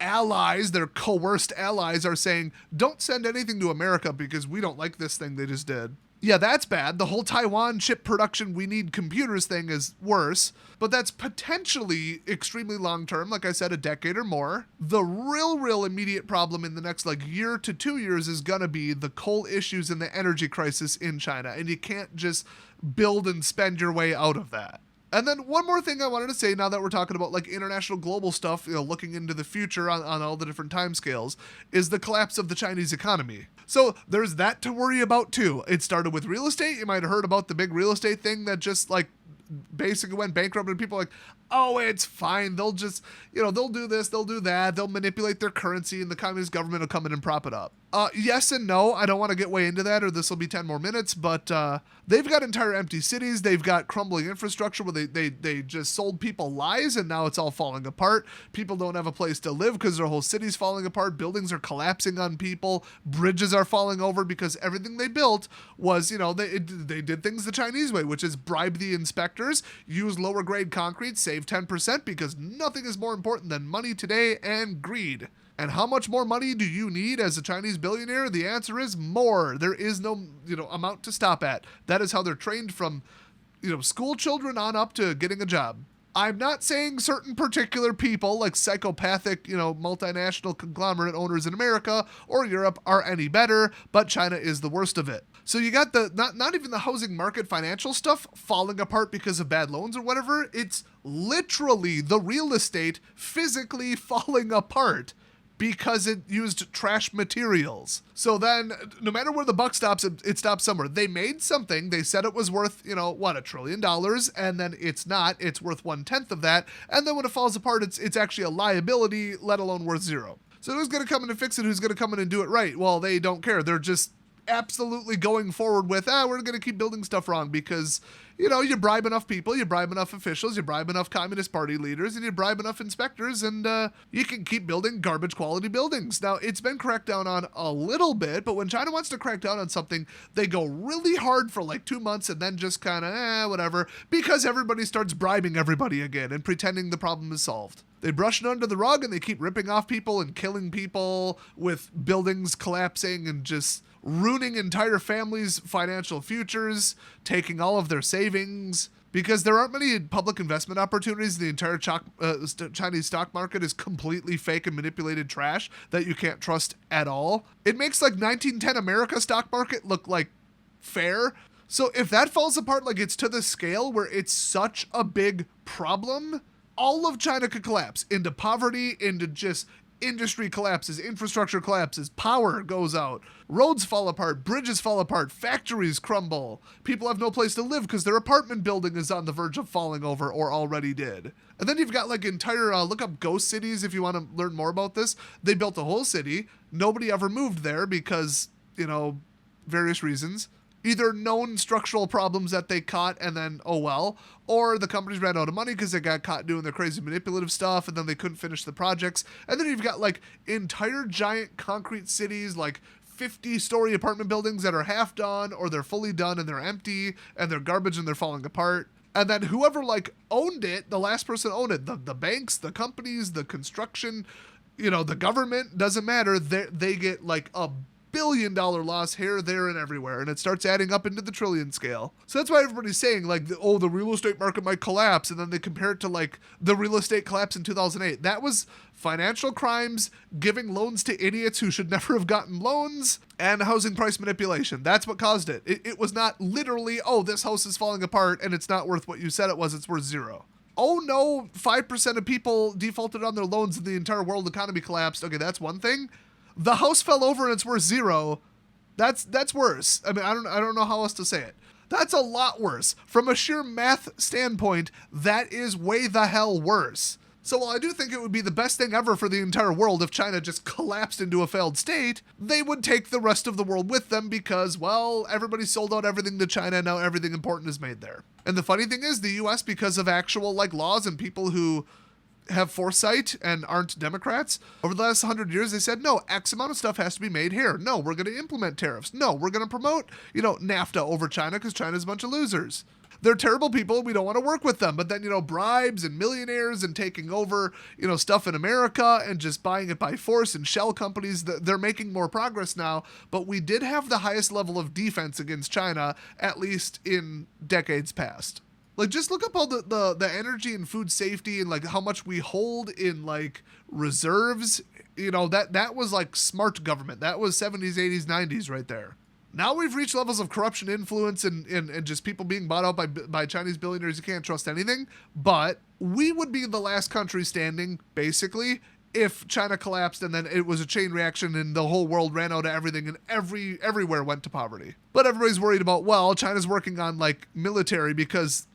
allies, their coerced allies are saying, don't send anything to America because we don't like this thing they just did. Yeah, that's bad. The whole Taiwan chip production, we need computers thing is worse, but that's potentially extremely long-term, like I said, a decade or more. The real immediate problem in the next year to 2 years is gonna be the coal issues and the energy crisis in China, and you can't just build and spend your way out of that. And then one more thing I wanted to say now that we're talking about international global stuff, looking into the future on all the different timescales, is the collapse of the Chinese economy. So there's that to worry about too. It started with real estate. You might have heard about the big real estate thing that just basically went bankrupt, and people are like, oh, it's fine. They'll just, they'll do this, they'll do that. They'll manipulate their currency and the communist government will come in and prop it up. Yes and no. I don't want to get way into that or this will be 10 more minutes, but they've got entire empty cities. They've got crumbling infrastructure where they just sold people lies and now it's all falling apart. People don't have a place to live because their whole city's falling apart. Buildings are collapsing on people. Bridges are falling over because everything they built was, they did things the Chinese way, which is bribe the inspectors, use lower grade concrete, save save 10% because nothing is more important than money today and greed. And how much more money do you need as a Chinese billionaire? The answer is more. There is no, amount to stop at. That is how they're trained from, school children on up to getting a job. I'm not saying certain particular people, like psychopathic, multinational conglomerate owners in America or Europe, are any better, but China is the worst of it. So you got not even the housing market financial stuff falling apart because of bad loans or whatever. It's literally the real estate physically falling apart because it used trash materials. So then, no matter where the buck stops, it stops somewhere. They made something. They said it was worth, $1 trillion, and then it's not. It's worth 1/10 of that. And then when it falls apart, it's actually a liability, let alone worth zero. So who's going to come in and fix it? Who's going to come in and do it right? Well, they don't care. They're just absolutely going forward with, we're going to keep building stuff wrong because, you bribe enough people, you bribe enough officials, you bribe enough Communist Party leaders, and you bribe enough inspectors, and you can keep building garbage quality buildings. Now, it's been cracked down on a little bit, but when China wants to crack down on something, they go really hard for like 2 months and then just kind of, whatever, because everybody starts bribing everybody again and pretending the problem is solved. They brush it under the rug and they keep ripping off people and killing people with buildings collapsing and just ruining entire families' financial futures, taking all of their savings, because there aren't many public investment opportunities. The entire Chinese stock market is completely fake and manipulated trash that you can't trust at all. It makes like 1910 America stock market look like fair. So if that falls apart, like it's to the scale where it's such a big problem, all of China could collapse into poverty, into just industry collapses, infrastructure collapses, power goes out, roads fall apart, bridges fall apart, factories crumble, people have no place to live because their apartment building is on the verge of falling over or already did. And then you've got like entire, look up ghost cities if you want to learn more about this. They built a whole city, nobody ever moved there because, various reasons. Either known structural problems that they caught and then, oh well, or the companies ran out of money because they got caught doing their crazy manipulative stuff and then they couldn't finish the projects. And then you've got like entire giant concrete cities, like 50-story apartment buildings that are half done or they're fully done and they're empty and they're garbage and they're falling apart. And then whoever like owned it, the last person owned it, the banks, the companies, the construction, the government, doesn't matter. They get like a $1 billion loss here, there, and everywhere, and it starts adding up into the trillion scale. So that's why everybody's saying, like, the real estate market might collapse, and then they compare it to, like, the real estate collapse in 2008. That was financial crimes, giving loans to idiots who should never have gotten loans, and housing price manipulation. That's what caused it. It was not literally, this house is falling apart, and it's not worth what you said it was, it's worth zero. Oh no, 5% of people defaulted on their loans and the entire world economy collapsed. Okay, that's one thing. The house fell over and it's worth zero. That's worse. I mean, I don't know how else to say it. That's a lot worse. From a sheer math standpoint, that is way the hell worse. So while I do think it would be the best thing ever for the entire world if China just collapsed into a failed state, they would take the rest of the world with them because, well, everybody sold out everything to China and now everything important is made there. And the funny thing is, the US, because of actual like laws and people who have foresight and aren't Democrats, over the last 100 years, they said, no, X amount of stuff has to be made here. No, we're going to implement tariffs. No, we're going to promote, NAFTA over China because China's a bunch of losers. They're terrible people. We don't want to work with them. But then, bribes and millionaires and taking over, stuff in America and just buying it by force and shell companies, they're making more progress now. But we did have the highest level of defense against China, at least in decades past. Like, just look up all the energy and food safety and, like, how much we hold in, like, reserves. That was, like, smart government. That was 70s, 80s, 90s right there. Now we've reached levels of corruption, influence, and just people being bought out by Chinese billionaires. You can't trust anything. But we would be the last country standing, basically, if China collapsed and then it was a chain reaction and the whole world ran out of everything and everywhere went to poverty. But everybody's worried about, well, China's working on, like, military because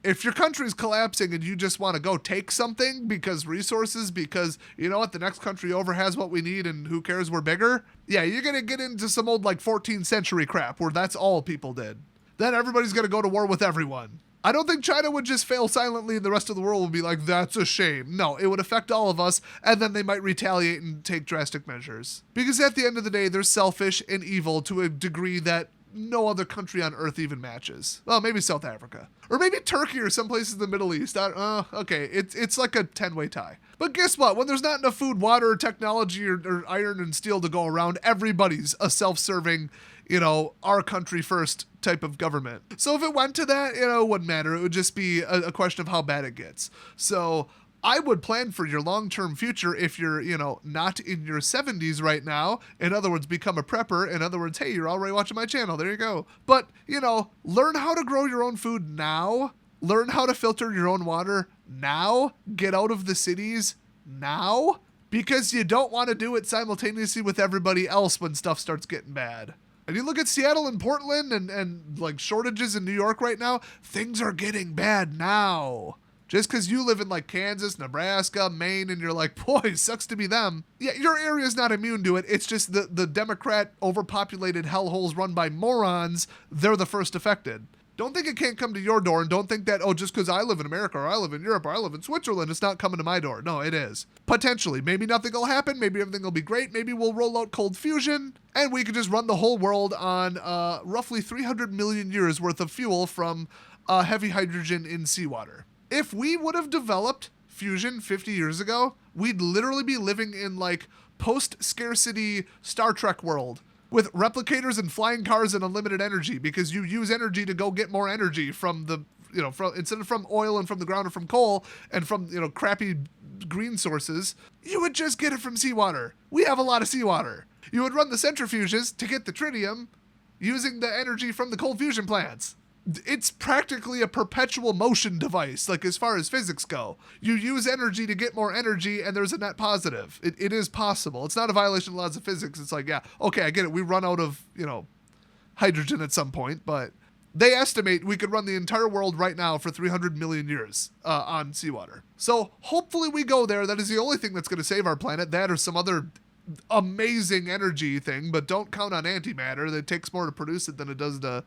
if your country's collapsing and you just want to go take something because resources, because you know what, the next country over has what we need and who cares, we're bigger. Yeah, you're going to get into some old like 14th century crap where that's all people did. Then everybody's going to go to war with everyone. I don't think China would just fail silently and the rest of the world would be like, that's a shame. No, it would affect all of us and then they might retaliate and take drastic measures. Because at the end of the day, they're selfish and evil to a degree that no other country on earth even matches. Well, maybe South Africa. Or maybe Turkey or some places in the Middle East. Okay, it's like a 10-way tie. But guess what? When there's not enough food, water, technology, or iron and steel to go around, everybody's a self-serving, our country first type of government. So if it went to that, it wouldn't matter. It would just be a question of how bad it gets. So I would plan for your long-term future if you're, not in your 70s right now. In other words, become a prepper. In other words, hey, you're already watching my channel. There you go. But, learn how to grow your own food now. Learn how to filter your own water now. Get out of the cities now. Because you don't want to do it simultaneously with everybody else when stuff starts getting bad. And you look at Seattle and Portland and like Shotrages in New York right now, things are getting bad now. Just because you live in like Kansas, Nebraska, Maine, and you're like, boy, sucks to be them. Yeah, your area's not immune to it. It's just the Democrat overpopulated hellholes run by morons, they're the first affected. Don't think it can't come to your door, and don't think that, just because I live in America or I live in Europe or I live in Switzerland, it's not coming to my door. No, it is. Potentially. Maybe nothing will happen. Maybe everything will be great. Maybe we'll roll out cold fusion, and we could just run the whole world on roughly 300 million years worth of fuel from heavy hydrogen in seawater. If we would have developed fusion 50 years ago, we'd literally be living in like post-scarcity Star Trek world with replicators and flying cars and unlimited energy, because you use energy to go get more energy from the, instead of from oil and from the ground or from coal and from, crappy green sources, you would just get it from seawater. We have a lot of seawater. You would run the centrifuges to get the tritium using the energy from the cold fusion plants. It's practically a perpetual motion device, like as far as physics go. You use energy to get more energy, and there's a net positive. It is possible. It's not a violation of the laws of physics. It's like, yeah, okay, I get it. We run out of, hydrogen at some point, but they estimate we could run the entire world right now for 300 million years on seawater. So hopefully we go there. That is the only thing that's going to save our planet. That or some other amazing energy thing, but don't count on antimatter. That takes more to produce it than it does to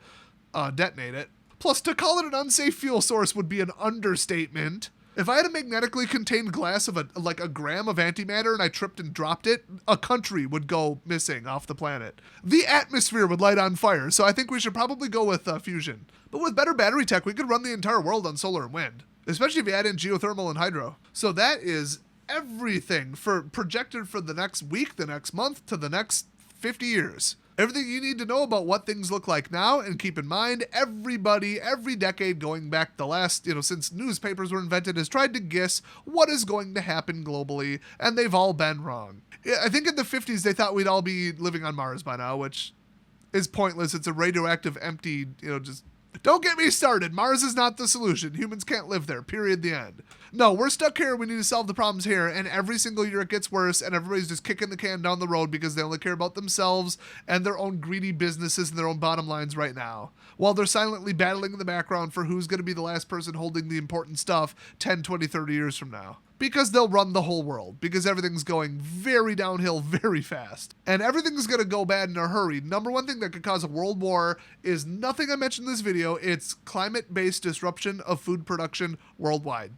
detonate it. Plus, to call it an unsafe fuel source would be an understatement. If I had a magnetically contained glass of a gram of antimatter and I tripped and dropped it, a country would go missing off the planet. The atmosphere would light on fire, so I think we should probably go with fusion. But with better battery tech, we could run the entire world on solar and wind, especially if you add in geothermal and hydro. So that is everything projected for the next week, the next month, to the next 50 years. Everything you need to know about what things look like now, and keep in mind, everybody, every decade going back the last, since newspapers were invented, has tried to guess what is going to happen globally, and they've all been wrong. I think in the 50s they thought we'd all be living on Mars by now, which is pointless. It's a radioactive, empty, just... Don't get me started. Mars is not the solution. Humans can't live there. Period. The end. No, we're stuck here. We need to solve the problems here. And every single year it gets worse, and everybody's just kicking the can down the road because they only care about themselves and their own greedy businesses and their own bottom lines right now, while they're silently battling in the background for who's going to be the last person holding the important stuff 10, 20, 30 years from now. Because they'll run the whole world, because everything's going very downhill very fast. And everything's going to go bad in a hurry. Number one thing that could cause a world war is nothing I mentioned in this video. It's climate-based disruption of food production worldwide.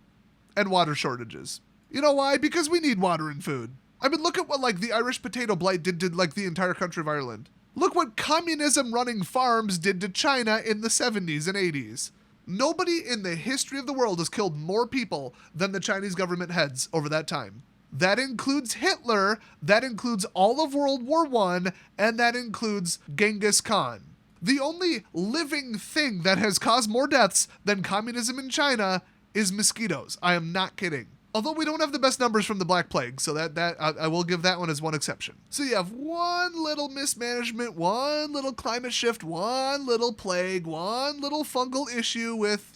And water shortages. You know why? Because we need water and food. I mean, look at what the Irish potato blight did to the entire country of Ireland. Look what communism running farms did to China in the 70s and 80s. Nobody in the history of the world has killed more people than the Chinese government heads over that time. That includes Hitler, that includes all of World War I, and that includes Genghis Khan. The only living thing that has caused more deaths than communism in China is mosquitoes. I am not kidding. Although we don't have the best numbers from the Black Plague, so that I will give that one as one exception. So you have one little mismanagement, one little climate shift, one little plague, one little fungal issue with,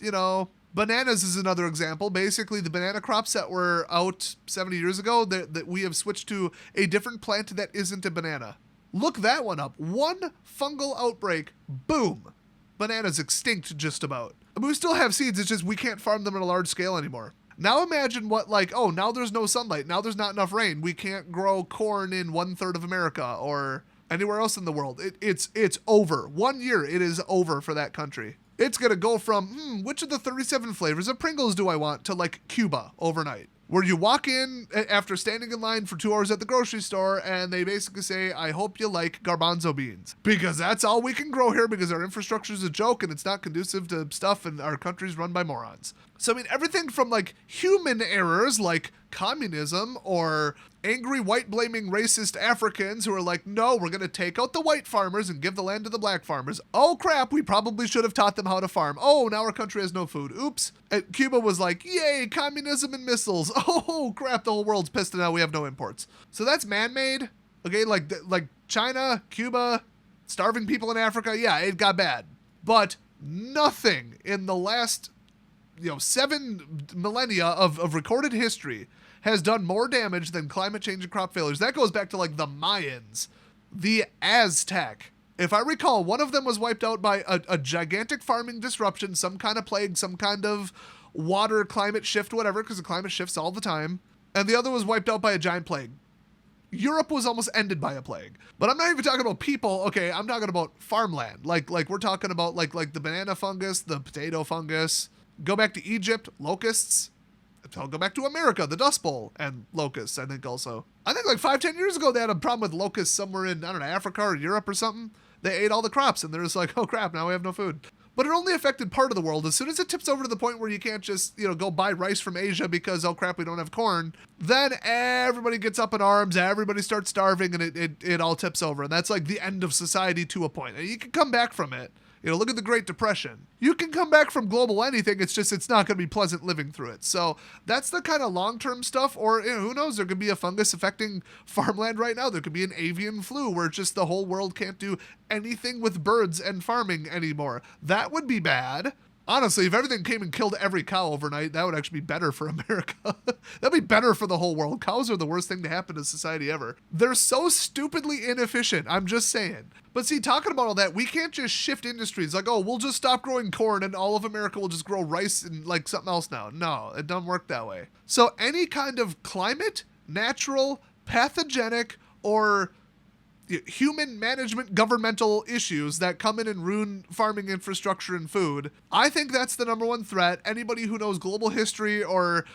bananas is another example. Basically, the banana crops that were out 70 years ago, that we have switched to a different plant that isn't a banana. Look that one up. One fungal outbreak, boom. Bananas extinct just about. I mean, we still have seeds, it's just we can't farm them at a large scale anymore. Now imagine what, now there's no sunlight, now there's not enough rain, we can't grow corn in 1/3 of America or anywhere else in the world. It's over. 1 year, it is over for that country. It's gonna go from, which of the 37 flavors of Pringles do I want, to Cuba overnight. where you walk in after standing in line for 2 hours at the grocery store and they basically say, I hope you like garbanzo beans. Because that's all we can grow here because our infrastructure is a joke and it's not conducive to stuff and our country's run by morons. So, I mean, everything from like human errors like communism or angry white blaming racist Africans who are like, no, we're going to take out the white farmers and give the land to the black farmers. Oh crap, we probably should have taught them how to farm. Oh, now our country has no food. Oops. And Cuba was like, yay, communism and missiles. Oh crap, the whole world's pissed and now we have no imports. So that's man-made. Okay, like China, Cuba, starving people in Africa. Yeah, it got bad. But nothing in the last 7 millennia of recorded history has done more damage than climate change and crop failures. That goes back to like the Mayans, the Aztec. If I recall, one of them was wiped out by a gigantic farming disruption, some kind of plague, some kind of water climate shift, whatever, because the climate shifts all the time. And the other was wiped out by a giant plague. Europe was almost ended by a plague. But I'm not even talking about people. Okay, I'm talking about farmland. Like we're talking about like the banana fungus, the potato fungus. Go back to Egypt, locusts. I'll go back to America, the Dust Bowl, and locusts, I think also. I think like 5-10 years ago, they had a problem with locusts somewhere in, I don't know, Africa or Europe or something. They ate all the crops, and they're just like, oh crap, now we have no food. But it only affected part of the world. As soon as it tips over to the point where you can't just, go buy rice from Asia because, oh crap, we don't have corn, then everybody gets up in arms, everybody starts starving, and it all tips over. And that's like the end of society to a point. And you can come back from it. Look at the Great Depression. You can come back from global anything. It's just it's not going to be pleasant living through it. So that's the kind of long-term stuff. Or who knows? There could be a fungus affecting farmland right now. There could be an avian flu where just the whole world can't do anything with birds and farming anymore. That would be bad. Honestly, if everything came and killed every cow overnight, that would actually be better for America. That'd be better for the whole world. Cows are the worst thing to happen to society ever. They're so stupidly inefficient. I'm just saying. But see, talking about all that, we can't just shift industries. Like, oh, we'll just stop growing corn and all of America will just grow rice and like something else now. No, it doesn't work that way. So any kind of climate, natural, pathogenic, or human management governmental issues that come in and ruin farming infrastructure and food, I think that's the number one threat. Anybody who knows global history or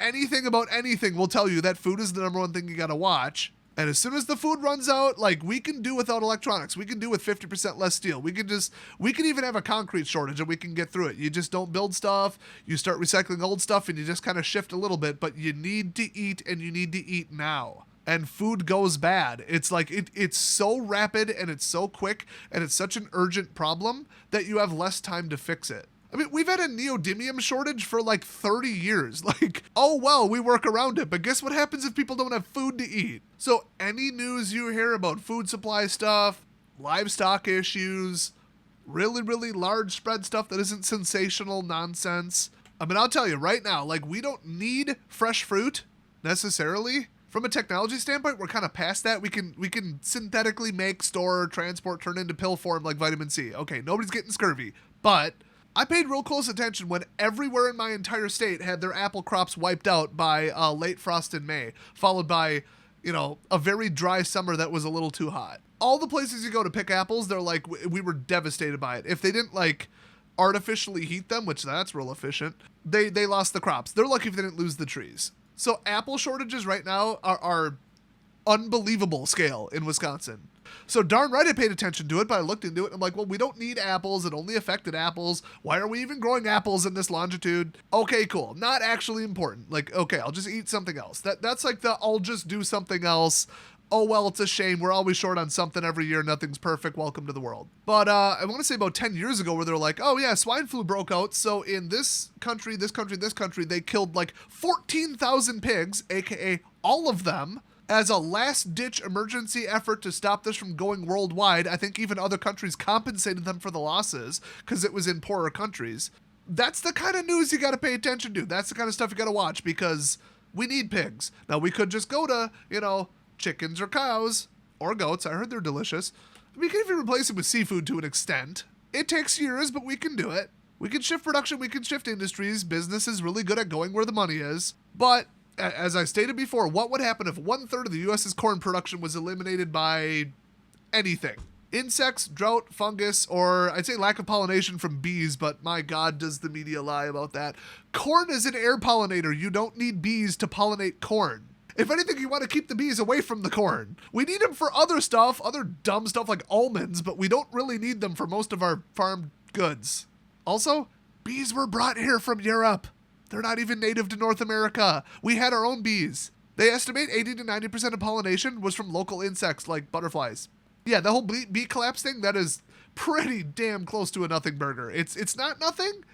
anything about anything will tell you that food is the number one thing you gotta watch. And as soon as the food runs out, like, we can do without electronics. We can do with 50% less steel. We can even have a concrete shortage and we can get through it. You just don't build stuff. You start recycling old stuff and you just kind of shift a little bit, but you need to eat and you need to eat now. And food goes bad. It's like, it's so rapid and it's so quick and it's such an urgent problem that you have less time to fix it. I mean, we've had a neodymium shortage for like 30 years. Like, oh well, we work around it. But guess what happens if people don't have food to eat? So any news you hear about food supply stuff, livestock issues, really, really large spread stuff that isn't sensational nonsense. I mean, I'll tell you right now, like, we don't need fresh fruit necessarily. From a technology standpoint, we're kind of past that. We can synthetically make, store, transport, turn into pill form like vitamin C. Okay, nobody's getting scurvy. But I paid real close attention when everywhere in my entire state had their apple crops wiped out by late frost in May, followed by, a very dry summer that was a little too hot. All the places you go to pick apples, they're like, we were devastated by it. If they didn't, like, artificially heat them, which that's real efficient, they lost the crops. They're lucky if they didn't lose the trees. So apple shortages right now are unbelievable scale in Wisconsin. So darn right I paid attention to it, but I looked into it and I'm like, well, we don't need apples. It only affected apples. Why are we even growing apples in this longitude? Okay, cool. Not actually important. Like, okay, I'll just eat something else. That's like the I'll just do something else. Oh, well, it's a shame. We're always short on something every year. Nothing's perfect. Welcome to the world. But I want to say about 10 years ago where they're like, oh, yeah, swine flu broke out. So in this country, they killed like 14,000 pigs, a.k.a. all of them, as a last-ditch emergency effort to stop this from going worldwide. I think even other countries compensated them for the losses because it was in poorer countries. That's the kind of news you got to pay attention to. That's the kind of stuff you got to watch because we need pigs. Now, we could just go to, chickens or cows or goats. I heard they're delicious. We can even replace it with seafood to an extent. It takes years, but we can do it. We can shift production. We can shift industries. Business is really good at going where the money is. But as I stated before, what would happen if 1/3 of the U.S.'s corn production was eliminated by anything? Insects, drought, fungus, or I'd say lack of pollination from bees, but my God, does the media lie about that. Corn is an air pollinator. You don't need bees to pollinate corn. If anything, you want to keep the bees away from the corn. We need them for other stuff, other dumb stuff like almonds, but we don't really need them for most of our farm goods. Also, bees were brought here from Europe. They're not even native to North America. We had our own bees. They estimate 80 to 90% of pollination was from local insects like butterflies. Yeah, the whole bee collapse thing, that is pretty damn close to a nothing burger. It's not nothing,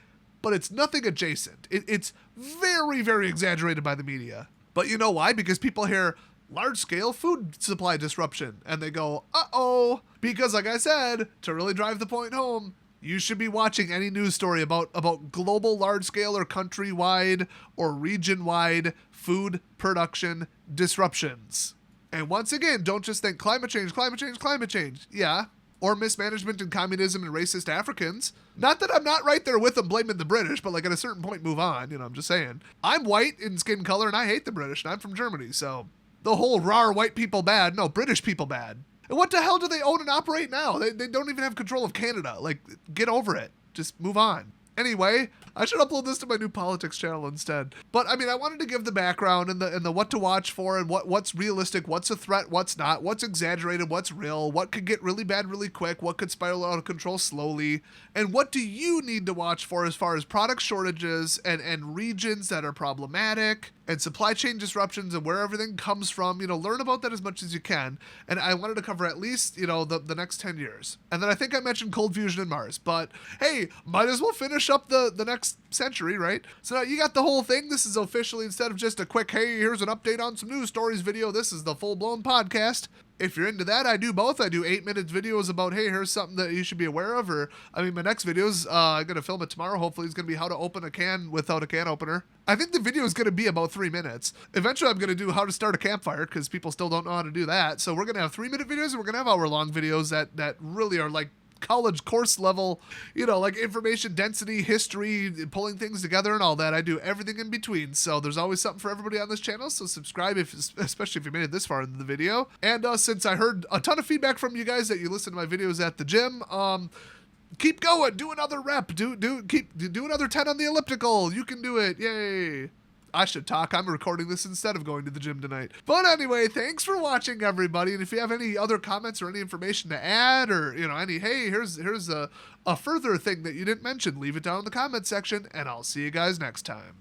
but it's nothing adjacent. It's very, very exaggerated by the media. But you know why? Because people hear large-scale food supply disruption, and they go, uh-oh. Because like I said, to really drive the point home, you should be watching any news story about global large-scale or countrywide or region-wide food production disruptions. And once again, don't just think climate change, climate change, climate change. Yeah. Or mismanagement and communism and racist Africans. Not that I'm not right there with them blaming the British, but like at a certain point, move on. I'm just saying. I'm white in skin color and I hate the British and I'm from Germany. So the whole rawr white people bad. No, British people bad. And what the hell do they own and operate now? They don't even have control of Canada. Like, get over it. Just move on. Anyway, I should upload this to my new politics channel instead. But I mean, I wanted to give the background and the what to watch for and what's realistic, what's a threat, what's not, what's exaggerated, what's real, what could get really bad really quick, what could spiral out of control slowly, and what do you need to watch for as far as product shortages and regions that are problematic and supply chain disruptions and where everything comes from. Learn about that as much as you can. And I wanted to cover at least, the next 10 years. And then I think I mentioned cold fusion in Mars, but hey, might as well finish up the next century, right? So now you got the whole thing. This is officially, instead of just a quick, hey, here's an update on some news stories video, this is the full-blown podcast. If you're into that, I do both. I do 8-minute videos about, hey, here's something that you should be aware of. My next videos, I'm going to film it tomorrow. Hopefully it's going to be how to open a can without a can opener. I think the video is going to be about 3 minutes. Eventually I'm going to do how to start a campfire because people still don't know how to do that. So we're going to have 3-minute videos and we're going to have hour-long videos that really are like college course level, like information density, history, pulling things together and all that. I do everything in between. So there's always something for everybody on this channel. So subscribe, especially if you made it this far into the video. And since I heard a ton of feedback from you guys that you listen to my videos at the gym, keep going, do another rep, do another 10 on the elliptical. You can do it. Yay. I should talk. I'm recording this instead of going to the gym tonight. But anyway, thanks for watching, everybody. And if you have any other comments or any information to add or, hey, here's a further thing that you didn't mention, leave it down in the comment section, and I'll see you guys next time.